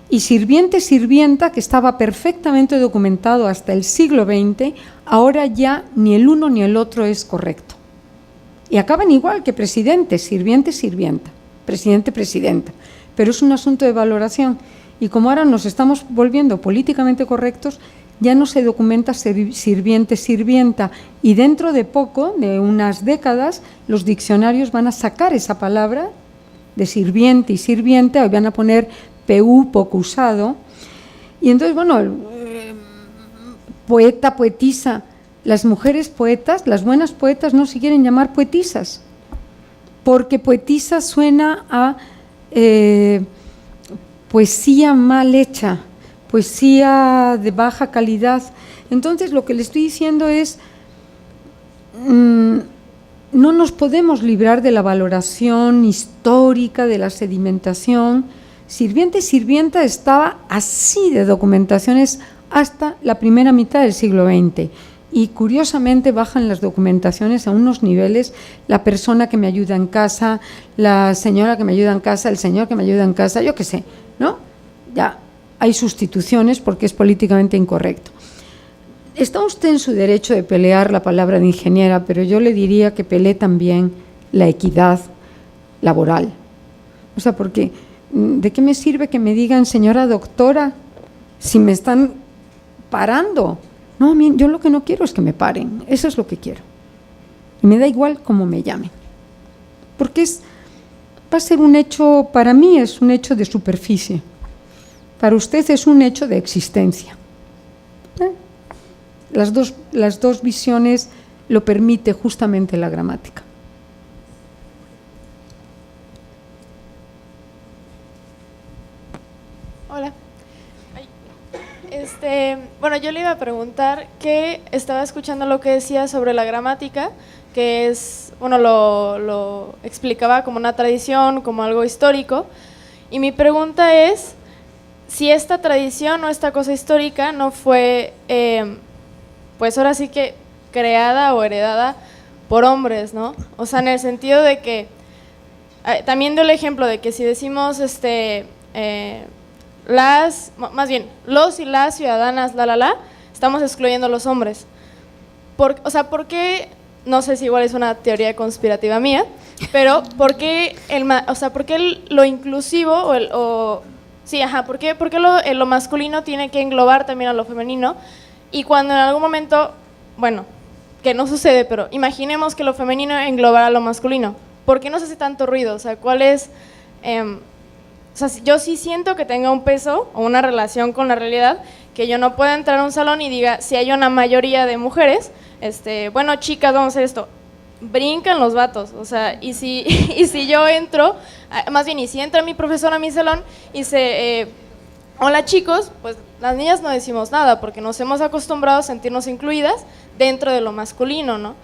y sirviente, sirvienta, que estaba perfectamente documentado hasta el siglo XX, ahora ya ni el uno ni el otro es correcto. Y acaban igual que presidente, sirviente, sirvienta, presidente, presidenta. Pero es un asunto de valoración. Y como ahora nos estamos volviendo políticamente correctos, ya no se documenta sirviente, sirvienta. Y dentro de poco, de unas décadas, los diccionarios van a sacar esa palabra de sirviente y sirvienta, y van a poner PU, poco usado. Y entonces, bueno, poeta, poetisa, las mujeres poetas, las buenas poetas no se quieren llamar poetisas, porque poetisa suena a poesía mal hecha, poesía de baja calidad. Entonces, lo que le estoy diciendo es, no nos podemos librar de la valoración histórica, de la sedimentación. Sirviente y sirvienta estaba así de documentaciones hasta la primera mitad del siglo XX. y curiosamente bajan las documentaciones a unos niveles, la persona que me ayuda en casa, la señora que me ayuda en casa, el señor que me ayuda en casa, yo qué sé, ¿no? Ya hay sustituciones porque es políticamente incorrecto. Está usted en su derecho de pelear la palabra de ingeniera, pero yo le diría que pelee también la equidad laboral. O sea, porque ¿de qué me sirve que me digan señora doctora si me están parando? No, yo lo que no quiero es que me paren, eso es lo que quiero. Y me da igual cómo me llamen. Porque va a ser un hecho, para mí es un hecho de superficie. Para usted es un hecho de existencia. Las dos visiones lo permite justamente la gramática. Hola. Bueno, yo le iba a preguntar que estaba escuchando lo que decía sobre la gramática, que es, bueno, lo explicaba como una tradición, como algo histórico, y mi pregunta es si esta tradición o esta cosa histórica no fue, pues ahora sí que creada o heredada por hombres, ¿no? O sea, en el sentido de que, también doy el ejemplo de que si decimos, más bien, los y las ciudadanas, estamos excluyendo a los hombres. O sea, ¿por qué? No sé si igual es una teoría conspirativa mía, pero ¿por qué lo inclusivo ¿por qué lo masculino tiene que englobar también a lo femenino? Y cuando en algún momento, bueno, que no sucede, pero imaginemos que lo femenino englobara a lo masculino, ¿por qué no se hace tanto ruido? O sea, ¿cuál es? O sea, yo sí siento que tenga un peso o una relación con la realidad, que yo no pueda entrar a un salón y diga, si hay una mayoría de mujeres, bueno, chicas, vamos a hacer esto, brincan los vatos, o sea, y si yo entro, más bien, y si entra mi profesor a mi salón y dice, hola chicos, pues las niñas no decimos nada, porque nos hemos acostumbrado a sentirnos incluidas dentro de lo masculino, ¿no?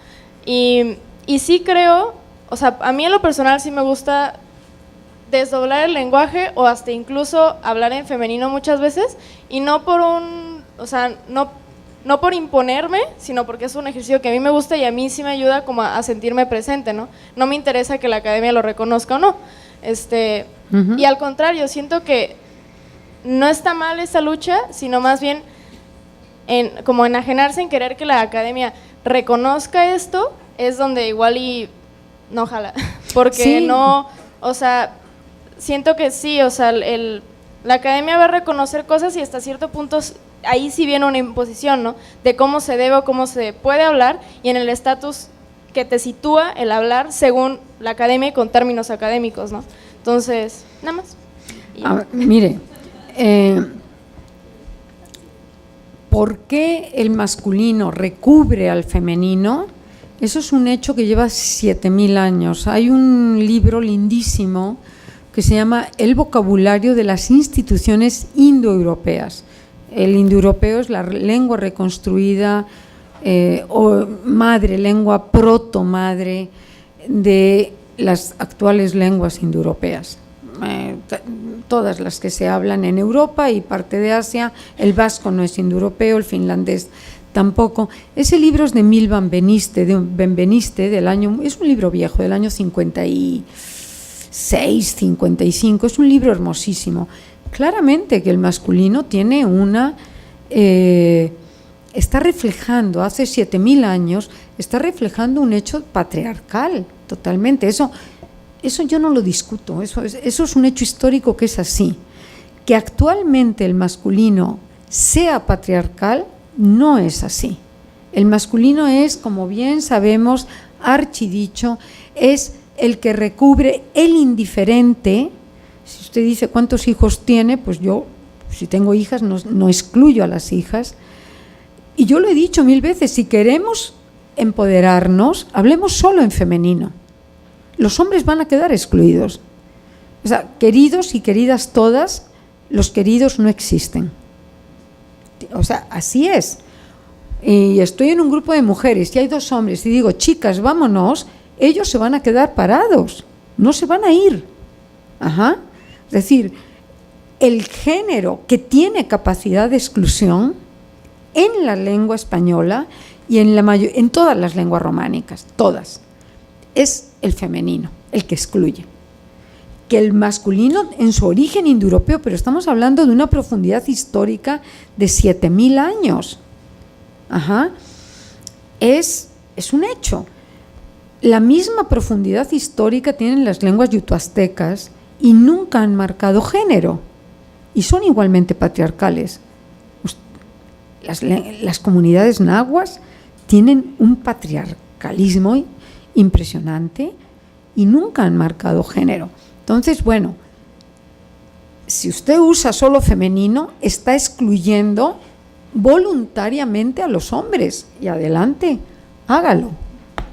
Y sí creo, o sea, a mí en lo personal sí me gusta desdoblar el lenguaje o hasta incluso hablar en femenino muchas veces, y no por no por imponerme, sino porque es un ejercicio que a mí me gusta y a mí sí me ayuda como a sentirme presente, ¿no? No me interesa que la academia lo reconozca o no. Y al contrario, siento que no está mal esa lucha, sino más bien como enajenarse en querer que la academia reconozca esto, es donde igual y no jala, porque sí. No, o sea, siento que sí, o sea, la academia va a reconocer cosas y hasta cierto punto ahí sí viene una imposición, ¿no? De cómo se debe o cómo se puede hablar, y en el estatus que te sitúa el hablar según la academia y con términos académicos, ¿no? Entonces, nada más. Mire, ¿por qué el masculino recubre al femenino? Eso es un hecho que lleva 7000 años. Hay un libro lindísimo que se llama El vocabulario de las instituciones indoeuropeas. El indoeuropeo es la lengua reconstruida o madre, lengua proto-madre de las actuales lenguas indoeuropeas. Todas las que se hablan en Europa y parte de Asia. El vasco no es indoeuropeo, el finlandés tampoco. Ese libro es de Emil Benveniste, del año, es un libro viejo, del año 56, 55, es un libro hermosísimo. Claramente que el masculino tiene está reflejando, hace 7000 años, está reflejando un hecho patriarcal, totalmente. Eso yo no lo discuto, eso es un hecho histórico que es así. Que actualmente el masculino sea patriarcal, no es así. El masculino es, como bien sabemos, archidicho, es el que recubre el indiferente. Si usted dice cuántos hijos tiene, pues yo, si tengo hijas, no excluyo a las hijas. Y yo lo he dicho 1000 veces, si queremos empoderarnos, hablemos solo en femenino. Los hombres van a quedar excluidos. O sea, queridos y queridas todas, los queridos no existen. O sea, así es. Y estoy en un grupo de mujeres y hay 2 hombres y digo, chicas, vámonos, ellos se van a quedar parados, no se van a ir. Ajá. Es decir, el género que tiene capacidad de exclusión en la lengua española y en todas las lenguas románicas, todas, es el femenino el que excluye. Que el masculino en su origen indoeuropeo, pero estamos hablando de una profundidad histórica de 7000 años. Es un hecho. La misma profundidad histórica tienen las lenguas yutoaztecas y nunca han marcado género y son igualmente patriarcales. Las comunidades nahuas tienen un patriarcalismo impresionante y nunca han marcado género. Entonces, bueno, si usted usa solo femenino, está excluyendo voluntariamente a los hombres. Y adelante, hágalo.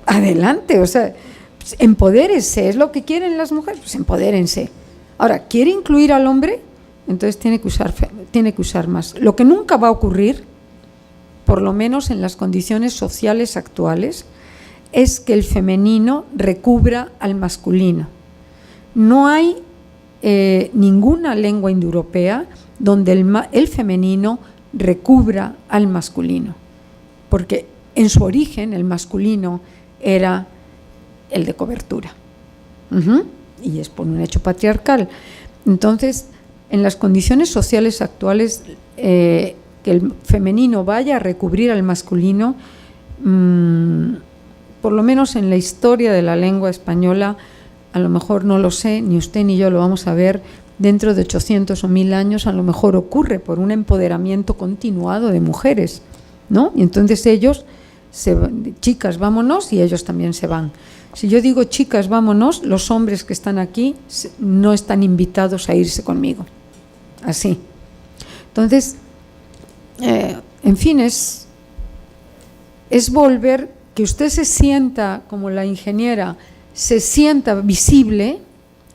Adelante, o sea, pues, empodérense, es lo que quieren las mujeres, pues empodérense. Ahora, ¿quiere incluir al hombre? Entonces tiene que usar más. Lo que nunca va a ocurrir, por lo menos en las condiciones sociales actuales, es que el femenino recubra al masculino. No hay ninguna lengua indoeuropea donde el femenino recubra al masculino, porque en su origen el masculino era el de cobertura, y es por un hecho patriarcal. Entonces, en las condiciones sociales actuales, que el femenino vaya a recubrir al masculino, por lo menos en la historia de la lengua española, a lo mejor no lo sé, ni usted ni yo lo vamos a ver, dentro de 800 o 1000 años a lo mejor ocurre por un empoderamiento continuado de mujeres, ¿no? Y entonces ellos, chicas, vámonos, y ellos también se van. Si yo digo chicas, vámonos, los hombres que están aquí no están invitados a irse conmigo. Así. Entonces, en fin, es volver, que usted se sienta, como la ingeniera, se sienta visible.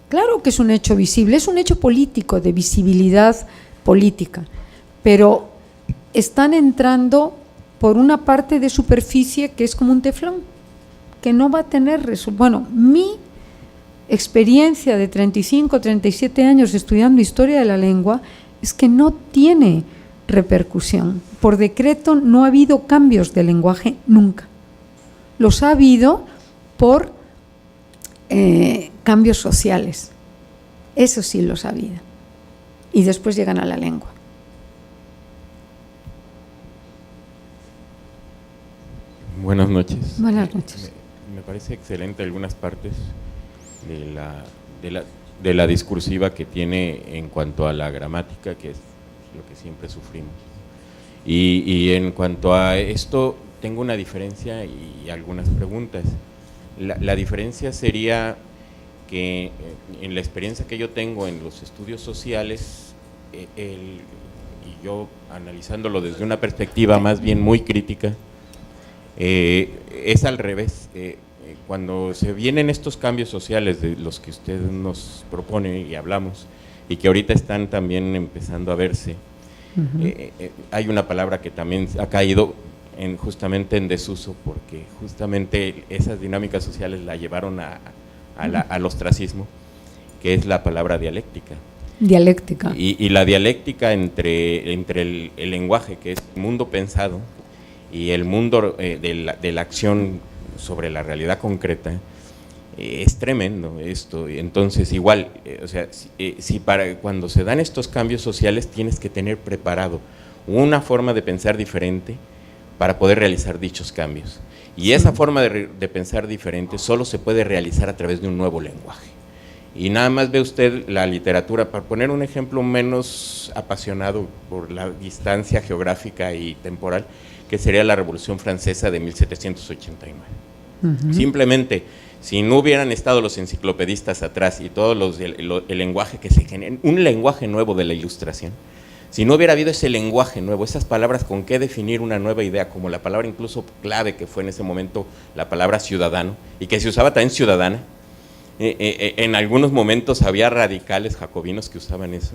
Claro que es un hecho visible, es un hecho político, de visibilidad política, pero están entrando por una parte de superficie que es como un teflón, que no va a tener resultado. Bueno, mi experiencia de 35, 37 años estudiando historia de la lengua es que no tiene repercusión. Por decreto no ha habido cambios de lenguaje nunca. Los ha habido por cambios sociales. Eso sí los ha habido. Y después llegan a la lengua. Buenas noches. Buenas noches. Me parece excelente algunas partes de la discursiva que tiene en cuanto a la gramática, que es lo que siempre sufrimos. Y en cuanto a esto, tengo una diferencia y algunas preguntas. La diferencia sería que en la experiencia que yo tengo en los estudios sociales, y yo analizándolo desde una perspectiva más bien muy crítica, es al revés. Cuando se vienen estos cambios sociales de los que usted nos propone y hablamos, y que ahorita están también empezando a verse, hay una palabra que también ha caído justamente en desuso, porque justamente esas dinámicas sociales la llevaron al ostracismo, que es la palabra dialéctica. Dialéctica. Y la dialéctica entre el lenguaje, que es el mundo pensado, y el mundo de la acción sobre la realidad concreta, es tremendo esto. Entonces, igual, o sea, si cuando se dan estos cambios sociales tienes que tener preparado una forma de pensar diferente para poder realizar dichos cambios. Y esa forma de pensar diferente solo se puede realizar a través de un nuevo lenguaje. Y nada más ve usted la literatura, para poner un ejemplo menos apasionado por la distancia geográfica y temporal, que sería la Revolución Francesa de 1789. Simplemente, si no hubieran estado los enciclopedistas atrás y todo el lenguaje que se genera, un lenguaje nuevo de la Ilustración, si no hubiera habido ese lenguaje nuevo, esas palabras con qué definir una nueva idea, como la palabra incluso clave que fue en ese momento la palabra ciudadano, y que se usaba también ciudadana, en algunos momentos había radicales jacobinos que usaban eso.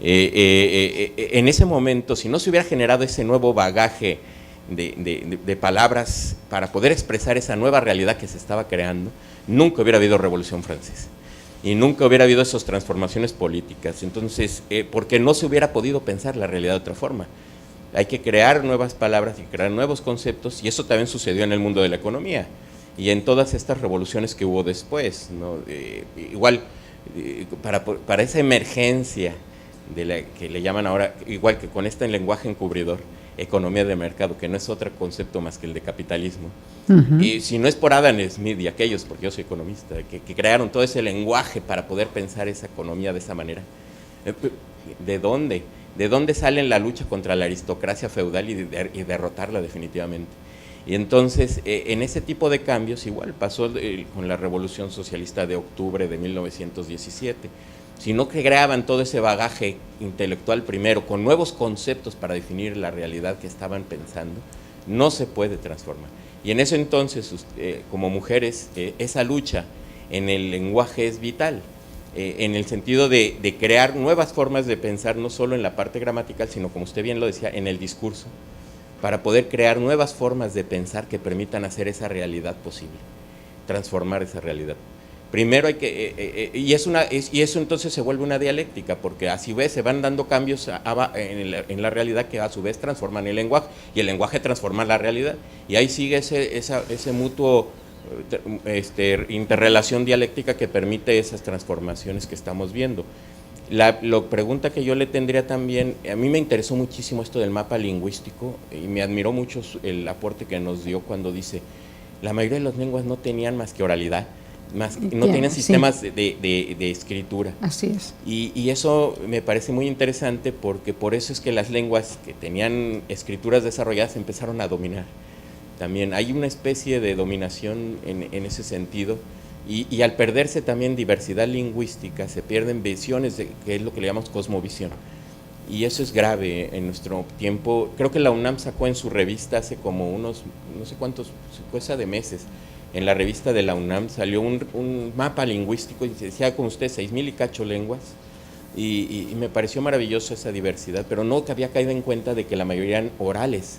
En ese momento, si no se hubiera generado ese nuevo bagaje de palabras para poder expresar esa nueva realidad que se estaba creando, nunca hubiera habido Revolución Francesa. Y nunca hubiera habido esas transformaciones políticas. Entonces, porque no se hubiera podido pensar la realidad de otra forma. Hay que crear nuevas palabras y crear nuevos conceptos, y eso también sucedió en el mundo de la economía y en todas estas revoluciones que hubo después, ¿no? Igual, para esa emergencia de la que le llaman ahora, igual que con este lenguaje encubridor, economía de mercado, que no es otro concepto más que el de capitalismo. Y si no es por Adam Smith y aquellos, porque yo soy economista, que crearon todo ese lenguaje para poder pensar esa economía de esa manera, ¿de dónde? ¿De dónde sale la lucha contra la aristocracia feudal y derrotarla definitivamente? Y entonces, en ese tipo de cambios, igual pasó con la Revolución Socialista de octubre de 1917. Si no creaban todo ese bagaje intelectual primero, con nuevos conceptos para definir la realidad que estaban pensando, no se puede transformar. Y en ese entonces, como mujeres, esa lucha en el lenguaje es vital, en el sentido de crear nuevas formas de pensar, no solo en la parte gramatical, sino, como usted bien lo decía, en el discurso, para poder crear nuevas formas de pensar que permitan hacer esa realidad posible, transformar esa realidad. Primero hay que, y eso entonces se vuelve una dialéctica, porque a su vez se van dando cambios en la realidad que a su vez transforman el lenguaje, y el lenguaje transforma la realidad, y ahí sigue ese mutuo interrelación dialéctica que permite esas transformaciones que estamos viendo. La pregunta que yo le tendría también, a mí me interesó muchísimo esto del mapa lingüístico, y me admiró mucho el aporte que nos dio cuando dice, la mayoría de las lenguas no tenían más que oralidad, no tienen sistemas de escritura. Así es. Y eso me parece muy interesante, porque por eso es que las lenguas que tenían escrituras desarrolladas empezaron a dominar. También hay una especie de dominación en ese sentido, y al perderse también diversidad lingüística, se pierden visiones, que es lo que le llamamos cosmovisión. Y eso es grave en nuestro tiempo. Creo que la UNAM sacó en su revista hace como unos, no sé cuántos, cosa de meses, en la revista de la UNAM salió un mapa lingüístico, y decía como usted 6,000 y cacho lenguas, y me pareció maravilloso esa diversidad, pero no había caído en cuenta de que la mayoría eran orales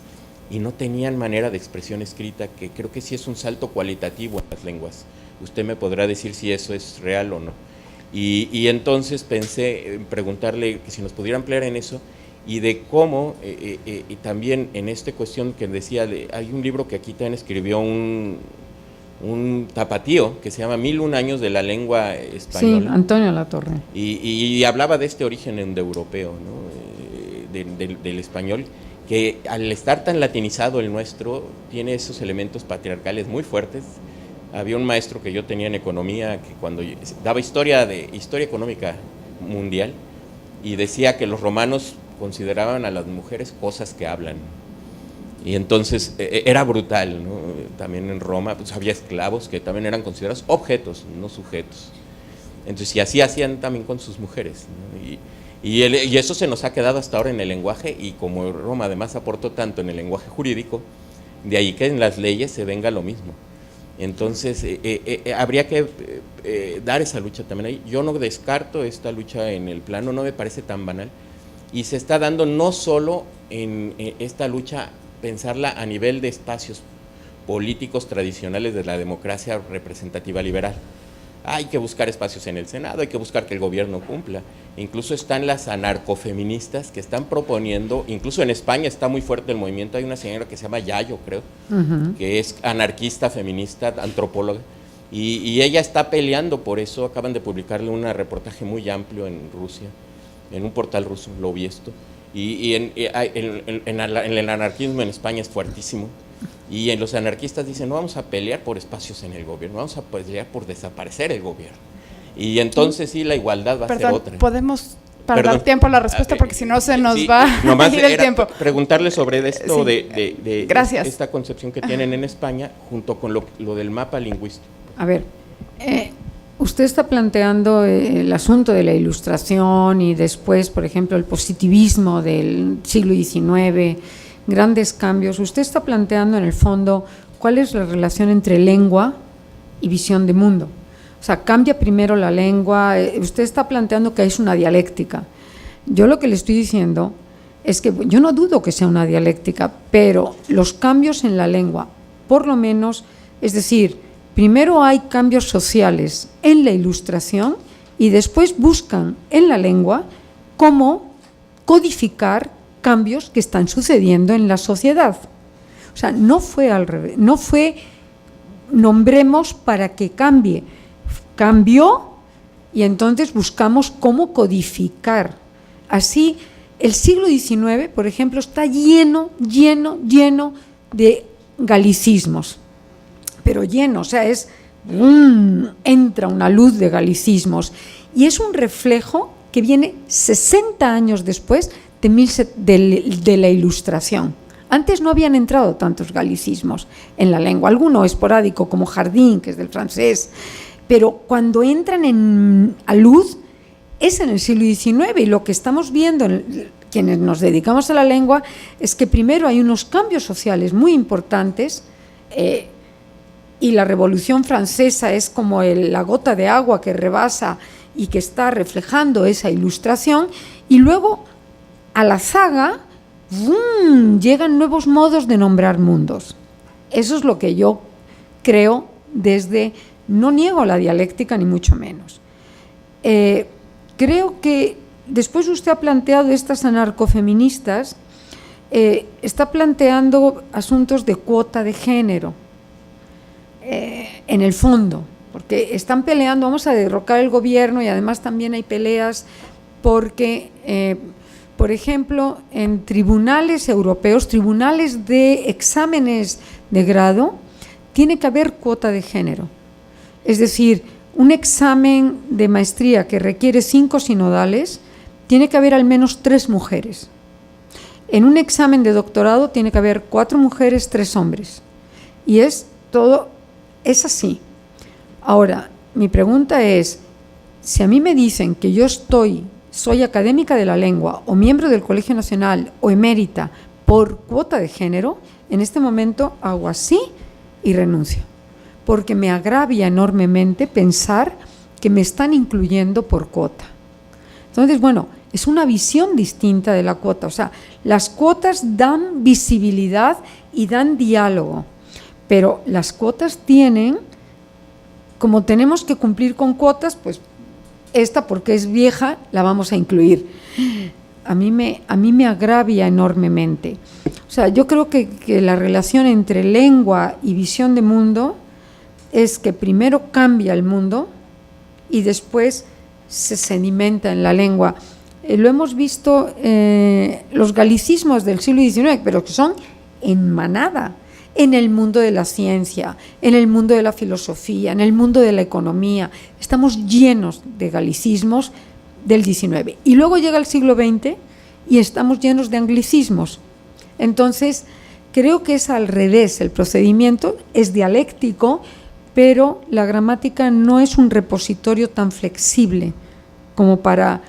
y no tenían manera de expresión escrita, que creo que sí es un salto cualitativo en las lenguas. Usted me podrá decir si eso es real o no. Y entonces pensé en preguntarle que si nos pudiera ampliar en eso, y de cómo, y también en esta cuestión que decía, hay un libro que aquí también escribió un tapatío que se llama 1001 años de la lengua española. Sí, Antonio Latorre. Y hablaba de este origen indoeuropeo, ¿no? del español, que al estar tan latinizado el nuestro, tiene esos elementos patriarcales muy fuertes. Había un maestro que yo tenía en economía que cuando daba historia económica mundial, y decía que los romanos consideraban a las mujeres cosas que hablan. Y entonces era brutal, ¿no? También en Roma pues había esclavos que también eran considerados objetos, no sujetos. Entonces, y así hacían también con sus mujeres, ¿no? Y eso se nos ha quedado hasta ahora en el lenguaje, y como Roma además aportó tanto en el lenguaje jurídico, de ahí que en las leyes se venga lo mismo. Entonces, habría que dar esa lucha también ahí. Yo no descarto esta lucha en el plano, no me parece tan banal, y se está dando no solo en esta lucha, pensarla a nivel de espacios políticos tradicionales de la democracia representativa liberal. Hay que buscar espacios en el Senado, hay que buscar que el gobierno cumpla. Incluso están las anarcofeministas que están proponiendo, incluso en España está muy fuerte el movimiento, hay una señora que se llama Yayo, creo, que es anarquista, feminista, antropóloga, y ella está peleando por eso. Acaban de publicarle un reportaje muy amplio en Rusia, en un portal ruso, lo vi esto, y en el anarquismo en España es fuertísimo. Y en los anarquistas dicen, no vamos a pelear por espacios en el gobierno, vamos a pelear por desaparecer el gobierno. Y entonces sí, la igualdad va a ser otra. Podemos dar tiempo a la respuesta, porque si no se nos va a ir el tiempo. Preguntarle sobre esto, Gracias. esta concepción que tienen en España, junto con lo del mapa lingüístico. A ver, usted está planteando el asunto de la Ilustración y después, por ejemplo, el positivismo del siglo XIX, grandes cambios. Usted está planteando en el fondo cuál es la relación entre lengua y visión de mundo. O sea, cambia primero la lengua. Usted está planteando que es una dialéctica. Yo lo que le estoy diciendo es que yo no dudo que sea una dialéctica, pero los cambios en la lengua, por lo menos, es decir, primero hay cambios sociales en la Ilustración y después buscan en la lengua cómo codificar cambios que están sucediendo en la sociedad. O sea, no fue al revés, no fue nombremos para que cambie, cambió y entonces buscamos cómo codificar. Así, el siglo XIX, por ejemplo, está lleno de galicismos, pero lleno, o sea, entra una luz de galicismos y es un reflejo que viene 60 años después de la Ilustración. Antes no habían entrado tantos galicismos en la lengua, alguno esporádico como jardín, que es del francés, pero cuando entran a luz es en el siglo XIX y lo que estamos viendo quienes nos dedicamos a la lengua es que primero hay unos cambios sociales muy importantes y la Revolución Francesa es como la gota de agua que rebasa y que está reflejando esa Ilustración y luego a la zaga llegan nuevos modos de nombrar mundos. Eso es lo que yo creo no niego la dialéctica ni mucho menos. Creo que después usted ha planteado estas anarcofeministas, está planteando asuntos de cuota de género, en el fondo, porque están peleando, vamos a derrocar el gobierno y además también hay peleas porque, por ejemplo, en tribunales europeos, tribunales de exámenes de grado, tiene que haber cuota de género. Es decir, un examen de maestría que requiere 5 sinodales, tiene que haber al menos 3 mujeres. En un examen de doctorado tiene que haber 4 mujeres, 3 hombres. Y es así. Ahora, mi pregunta es, si a mí me dicen que yo soy académica de la lengua o miembro del Colegio Nacional o emérita por cuota de género, en este momento hago así y renuncio, porque me agravia enormemente pensar que me están incluyendo por cuota. Entonces, bueno, es una visión distinta de la cuota, o sea, las cuotas dan visibilidad y dan diálogo, pero las cuotas como tenemos que cumplir con cuotas, pues esta porque es vieja la vamos a incluir. A mí me agravia enormemente. O sea, yo creo que la relación entre lengua y visión de mundo es que primero cambia el mundo y después se sedimenta en la lengua. Lo hemos visto los galicismos del siglo XIX, pero que son en manada, en el mundo de la ciencia, en el mundo de la filosofía, en el mundo de la economía. Estamos llenos de galicismos del XIX. Y luego llega el siglo XX y estamos llenos de anglicismos. Entonces, creo que es al revés, el procedimiento es dialéctico, pero la gramática no es un repositorio tan flexible como para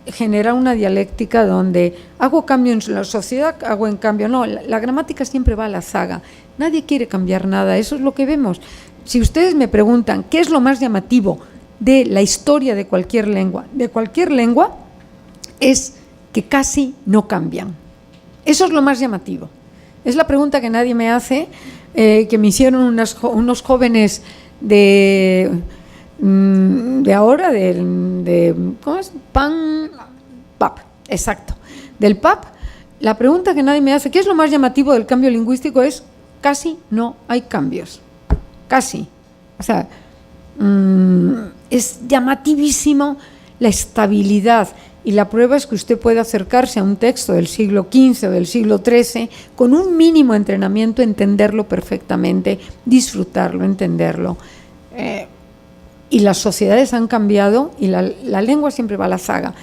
generar una dialéctica donde hago cambio en la sociedad, hago en cambio. No, la gramática siempre va a la zaga. Nadie quiere cambiar nada, eso es lo que vemos. Si ustedes me preguntan qué es lo más llamativo de la historia de cualquier lengua, es que casi no cambian. Eso es lo más llamativo. Es la pregunta que nadie me hace, que me hicieron unos jóvenes de ahora, ¿cómo es? PAP, exacto. Del PAP, la pregunta que nadie me hace, ¿qué es lo más llamativo del cambio lingüístico? Es casi no hay cambios. Casi. O sea, es llamativísimo la estabilidad. Y la prueba es que usted puede acercarse a un texto del siglo XV o del siglo XIII con un mínimo entrenamiento, entenderlo perfectamente, disfrutarlo, entenderlo. Y las sociedades han cambiado y la lengua siempre va a la zaga.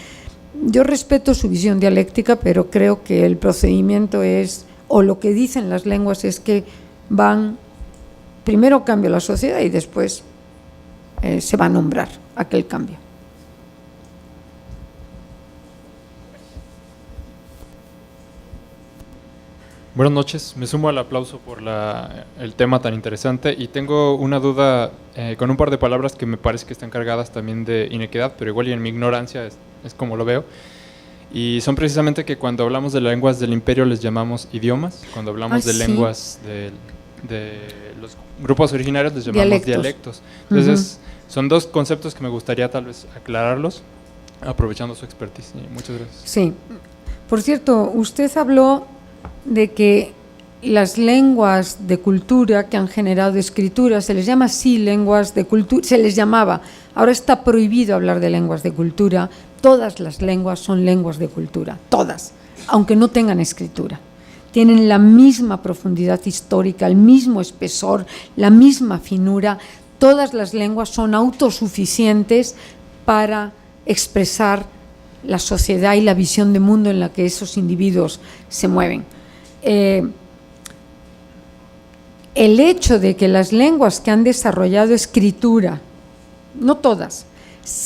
Yo respeto su visión dialéctica, pero creo que el procedimiento es, o lo que dicen las lenguas es que primero cambia la sociedad y después se va a nombrar aquel cambio. Buenas noches, me sumo al aplauso por el tema tan interesante y tengo una duda con un par de palabras que me parece que están cargadas también de inequidad, pero igual y en mi ignorancia es como lo veo. Y son precisamente que cuando hablamos de lenguas del imperio les llamamos idiomas, cuando hablamos de lenguas de los grupos originarios les llamamos dialectos. Entonces, son dos conceptos que me gustaría tal vez aclararlos, aprovechando su expertise. Muchas gracias. Sí. Por cierto, usted habló de que las lenguas de cultura que han generado escritura, se les llama así lenguas de cultura, se les llamaba, ahora está prohibido hablar de lenguas de cultura, todas las lenguas son lenguas de cultura, todas, aunque no tengan escritura. Tienen la misma profundidad histórica, el mismo espesor, la misma finura, todas las lenguas son autosuficientes para expresar la sociedad y la visión de mundo en la que esos individuos se mueven. El hecho de que las lenguas que han desarrollado escritura, no todas,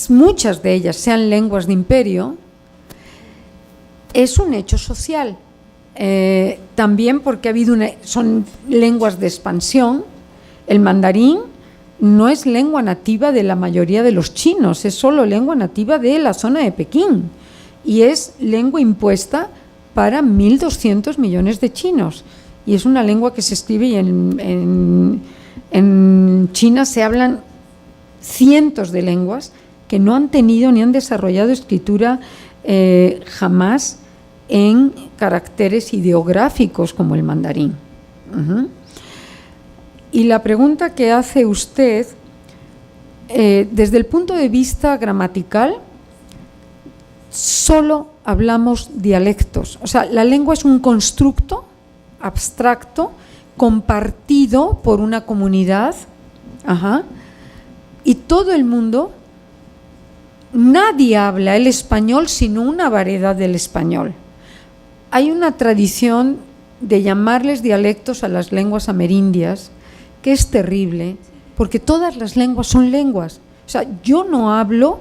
muchas de ellas sean lenguas de imperio, es un hecho social. También porque son lenguas de expansión. El mandarín no es lengua nativa de la mayoría de los chinos, es solo lengua nativa de la zona de Pekín y es lengua impuesta para 1.200 millones de chinos. Y es una lengua que se escribe y en China se hablan cientos de lenguas que no han tenido ni han desarrollado escritura jamás en caracteres ideográficos como el mandarín. Y la pregunta que hace usted, desde el punto de vista gramatical, solo hablamos dialectos. O sea, la lengua es un constructo abstracto, compartido por una comunidad, y todo el mundo, nadie habla el español sino una variedad del español. Hay una tradición de llamarles dialectos a las lenguas amerindias, que es terrible, porque todas las lenguas son lenguas. O sea, yo no hablo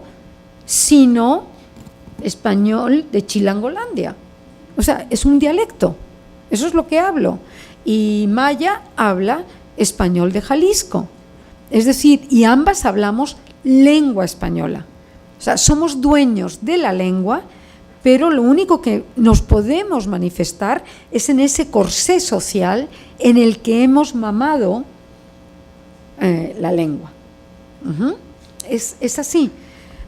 sino español de Chilangolandia. O sea, es un dialecto. Eso es lo que hablo. Y Maya habla español de Jalisco. Es decir, y ambas hablamos lengua española. O sea, somos dueños de la lengua, pero lo único que nos podemos manifestar es en ese corsé social en el que hemos mamado la lengua. Es así.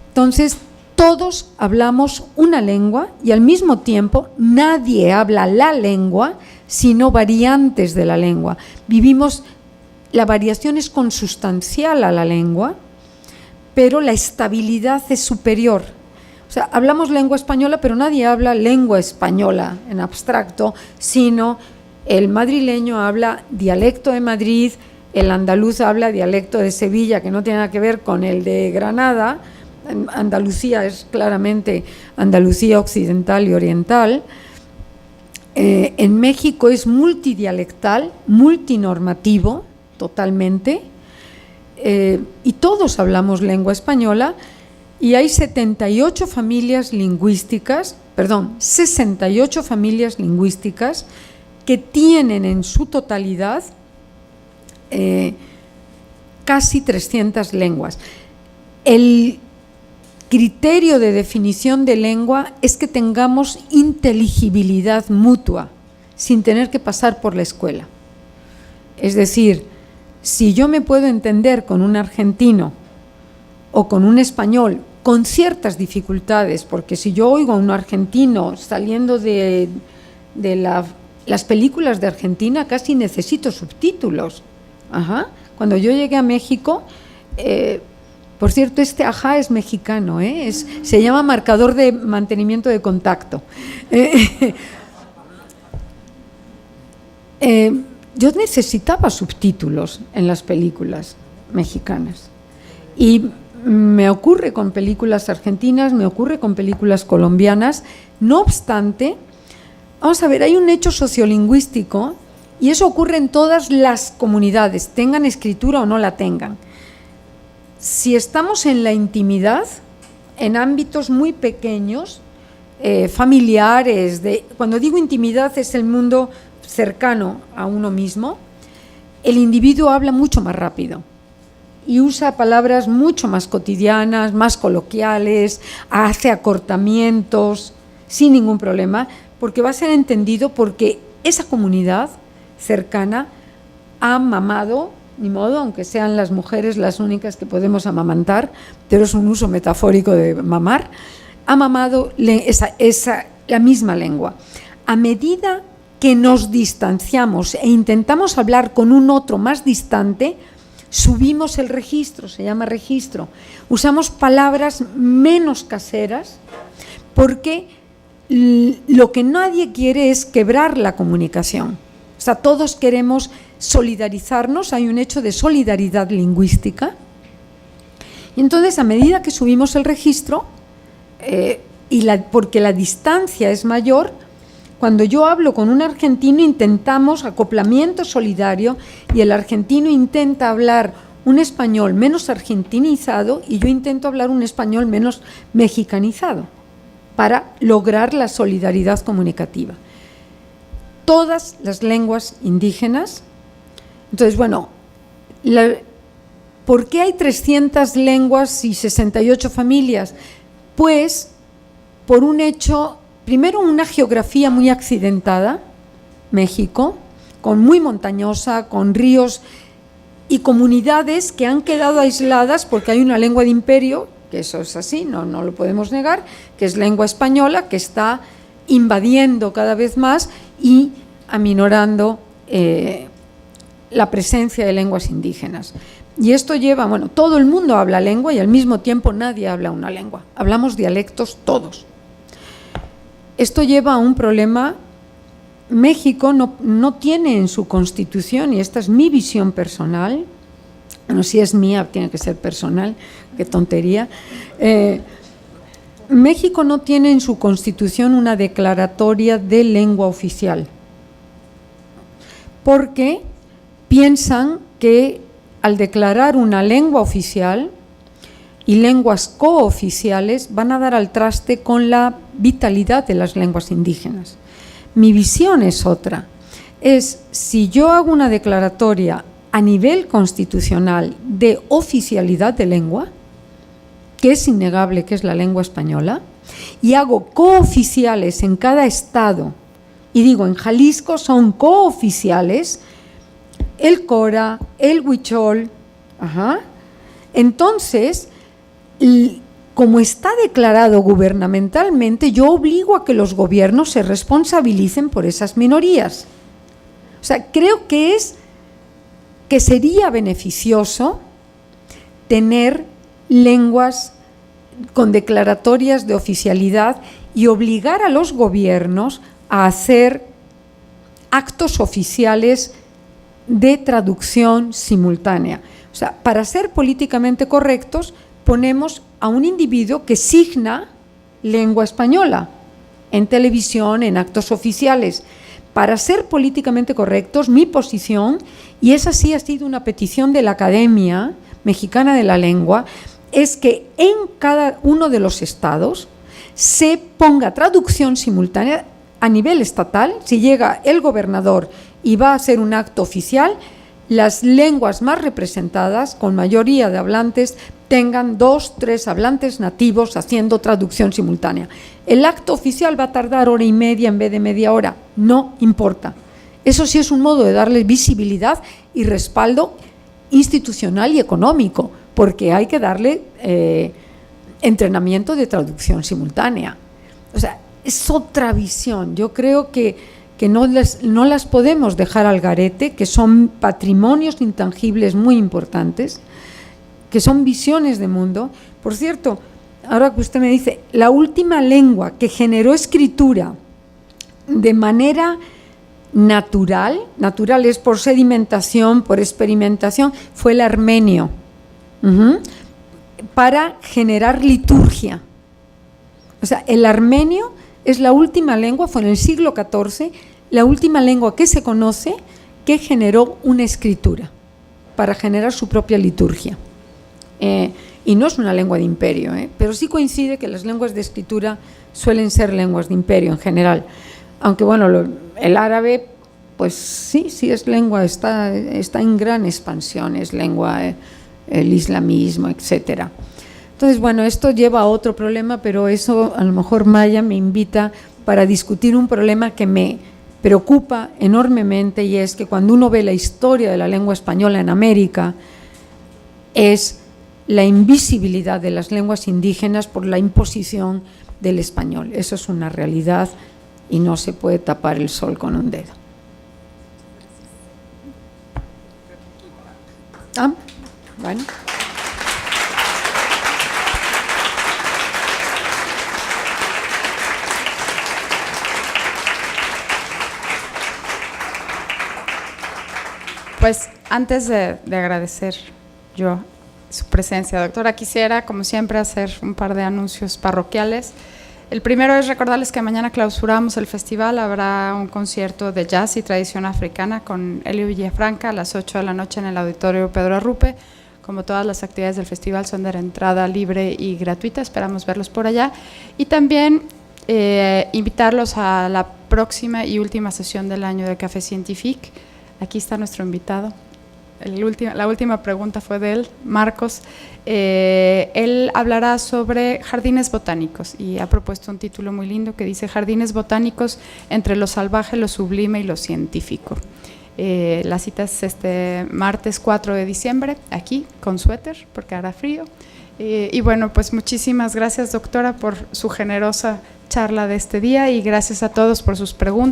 Entonces, todos hablamos una lengua y al mismo tiempo nadie habla la lengua, sino variantes de la lengua. La variación es consustancial a la lengua, pero la estabilidad es superior. O sea, hablamos lengua española, pero nadie habla lengua española en abstracto, sino el madrileño habla dialecto de Madrid, el andaluz habla dialecto de Sevilla, que no tiene nada que ver con el de Granada. Andalucía es claramente Andalucía occidental y oriental. En México es multidialectal, multinormativo, totalmente, y todos hablamos lengua española, y hay 68 familias lingüísticas que tienen en su totalidad casi 300 lenguas. El criterio de definición de lengua es que tengamos inteligibilidad mutua, sin tener que pasar por la escuela. Es decir, si yo me puedo entender con un argentino o con un español con ciertas dificultades, porque si yo oigo a un argentino saliendo de las películas de Argentina, casi necesito subtítulos. Cuando yo llegué a México, por cierto, este ajá es mexicano, se llama marcador de mantenimiento de contacto. Yo necesitaba subtítulos en las películas mexicanas y me ocurre con películas argentinas, me ocurre con películas colombianas. No obstante, vamos a ver, hay un hecho sociolingüístico y eso ocurre en todas las comunidades, tengan escritura o no la tengan. Si estamos en la intimidad, en ámbitos muy pequeños, familiares, cuando digo intimidad es el mundo cercano a uno mismo, el individuo habla mucho más rápido y usa palabras mucho más cotidianas, más coloquiales, hace acortamientos sin ningún problema, porque va a ser entendido porque esa comunidad cercana ha mamado, ni modo, aunque sean las mujeres las únicas que podemos amamantar, pero es un uso metafórico de mamar, ha mamado esa la misma lengua. A medida que nos distanciamos e intentamos hablar con un otro más distante, subimos el registro, se llama registro. Usamos palabras menos caseras porque lo que nadie quiere es quebrar la comunicación. O sea, todos queremos solidarizarnos, hay un hecho de solidaridad lingüística. Y entonces, a medida que subimos el registro, porque la distancia es mayor, cuando yo hablo con un argentino intentamos acoplamiento solidario y el argentino intenta hablar un español menos argentinizado y yo intento hablar un español menos mexicanizado para lograr la solidaridad comunicativa. Todas las lenguas indígenas, entonces, bueno, ¿por qué hay 300 lenguas y 68 familias? Pues por un hecho, primero una geografía muy accidentada, México, muy montañosa, con ríos y comunidades que han quedado aisladas porque hay una lengua de imperio, que eso es así, no lo podemos negar, que es lengua española, que está invadiendo cada vez más y aminorando la presencia de lenguas indígenas. Y esto lleva, bueno, todo el mundo habla lengua y al mismo tiempo nadie habla una lengua. Hablamos dialectos todos. Esto lleva a un problema. México no tiene en su constitución, y esta es mi visión personal, bueno, si es mía tiene que ser personal, qué tontería. México no tiene en su constitución una declaratoria de lengua oficial, porque piensan que al declarar una lengua oficial y lenguas cooficiales van a dar al traste con la vitalidad de las lenguas indígenas. Mi visión es otra, es si yo hago una declaratoria a nivel constitucional de oficialidad de lengua, que es innegable que es la lengua española, y hago cooficiales en cada estado, y digo, en Jalisco son cooficiales el cora, el huichol, entonces, como está declarado gubernamentalmente, yo obligo a que los gobiernos se responsabilicen por esas minorías. O sea, creo que sería beneficioso tener lenguas con declaratorias de oficialidad y obligar a los gobiernos a hacer actos oficiales de traducción simultánea. O sea, para ser políticamente correctos, ponemos a un individuo que signa lengua española en televisión, en actos oficiales. Para ser políticamente correctos, mi posición, y esa sí ha sido una petición de la Academia Mexicana de la Lengua, es que en cada uno de los estados se ponga traducción simultánea a nivel estatal. Si llega el gobernador y va a hacer un acto oficial, las lenguas más representadas, con mayoría de hablantes, tengan 2, 3 hablantes nativos haciendo traducción simultánea. El acto oficial va a tardar hora y media en vez de media hora, no importa. Eso sí es un modo de darle visibilidad y respaldo institucional y económico, porque hay que darle entrenamiento de traducción simultánea. O sea, es otra visión. Yo creo que no las podemos dejar al garete, que son patrimonios intangibles muy importantes, que son visiones de mundo. Por cierto, ahora que usted me dice, la última lengua que generó escritura de manera natural es por sedimentación, por experimentación, fue el armenio, para generar liturgia. O sea, el armenio es la última lengua, fue en el siglo XIV, la última lengua que se conoce que generó una escritura para generar su propia liturgia. Y no es una lengua de imperio, pero sí coincide que las lenguas de escritura suelen ser lenguas de imperio en general. Aunque bueno, el árabe, pues sí es lengua, está en gran expansión, es lengua, el islamismo, etcétera. Entonces, bueno, esto lleva a otro problema, pero eso a lo mejor Maya me invita para discutir un problema que me preocupa enormemente, y es que cuando uno ve la historia de la lengua española en América, es la invisibilidad de las lenguas indígenas por la imposición del español. Eso es una realidad y no se puede tapar el sol con un dedo. Bueno. Pues antes de agradecer yo su presencia, doctora, quisiera, como siempre, hacer un par de anuncios parroquiales. El primero es recordarles que mañana clausuramos el festival, habrá un concierto de jazz y tradición africana con Elio Villafranca a las 8 de la noche en el Auditorio Pedro Arrupe. Como todas las actividades del festival son de entrada libre y gratuita, esperamos verlos por allá. Y también invitarlos a la próxima y última sesión del año de Café Científique. Aquí está nuestro invitado. La última pregunta fue de él, Marcos. Él hablará sobre jardines botánicos y ha propuesto un título muy lindo que dice Jardines botánicos entre lo salvaje, lo sublime y lo científico. La cita es este martes 4 de diciembre, aquí, con suéter, porque hará frío. Y bueno, pues muchísimas gracias, doctora, por su generosa charla de este día y gracias a todos por sus preguntas.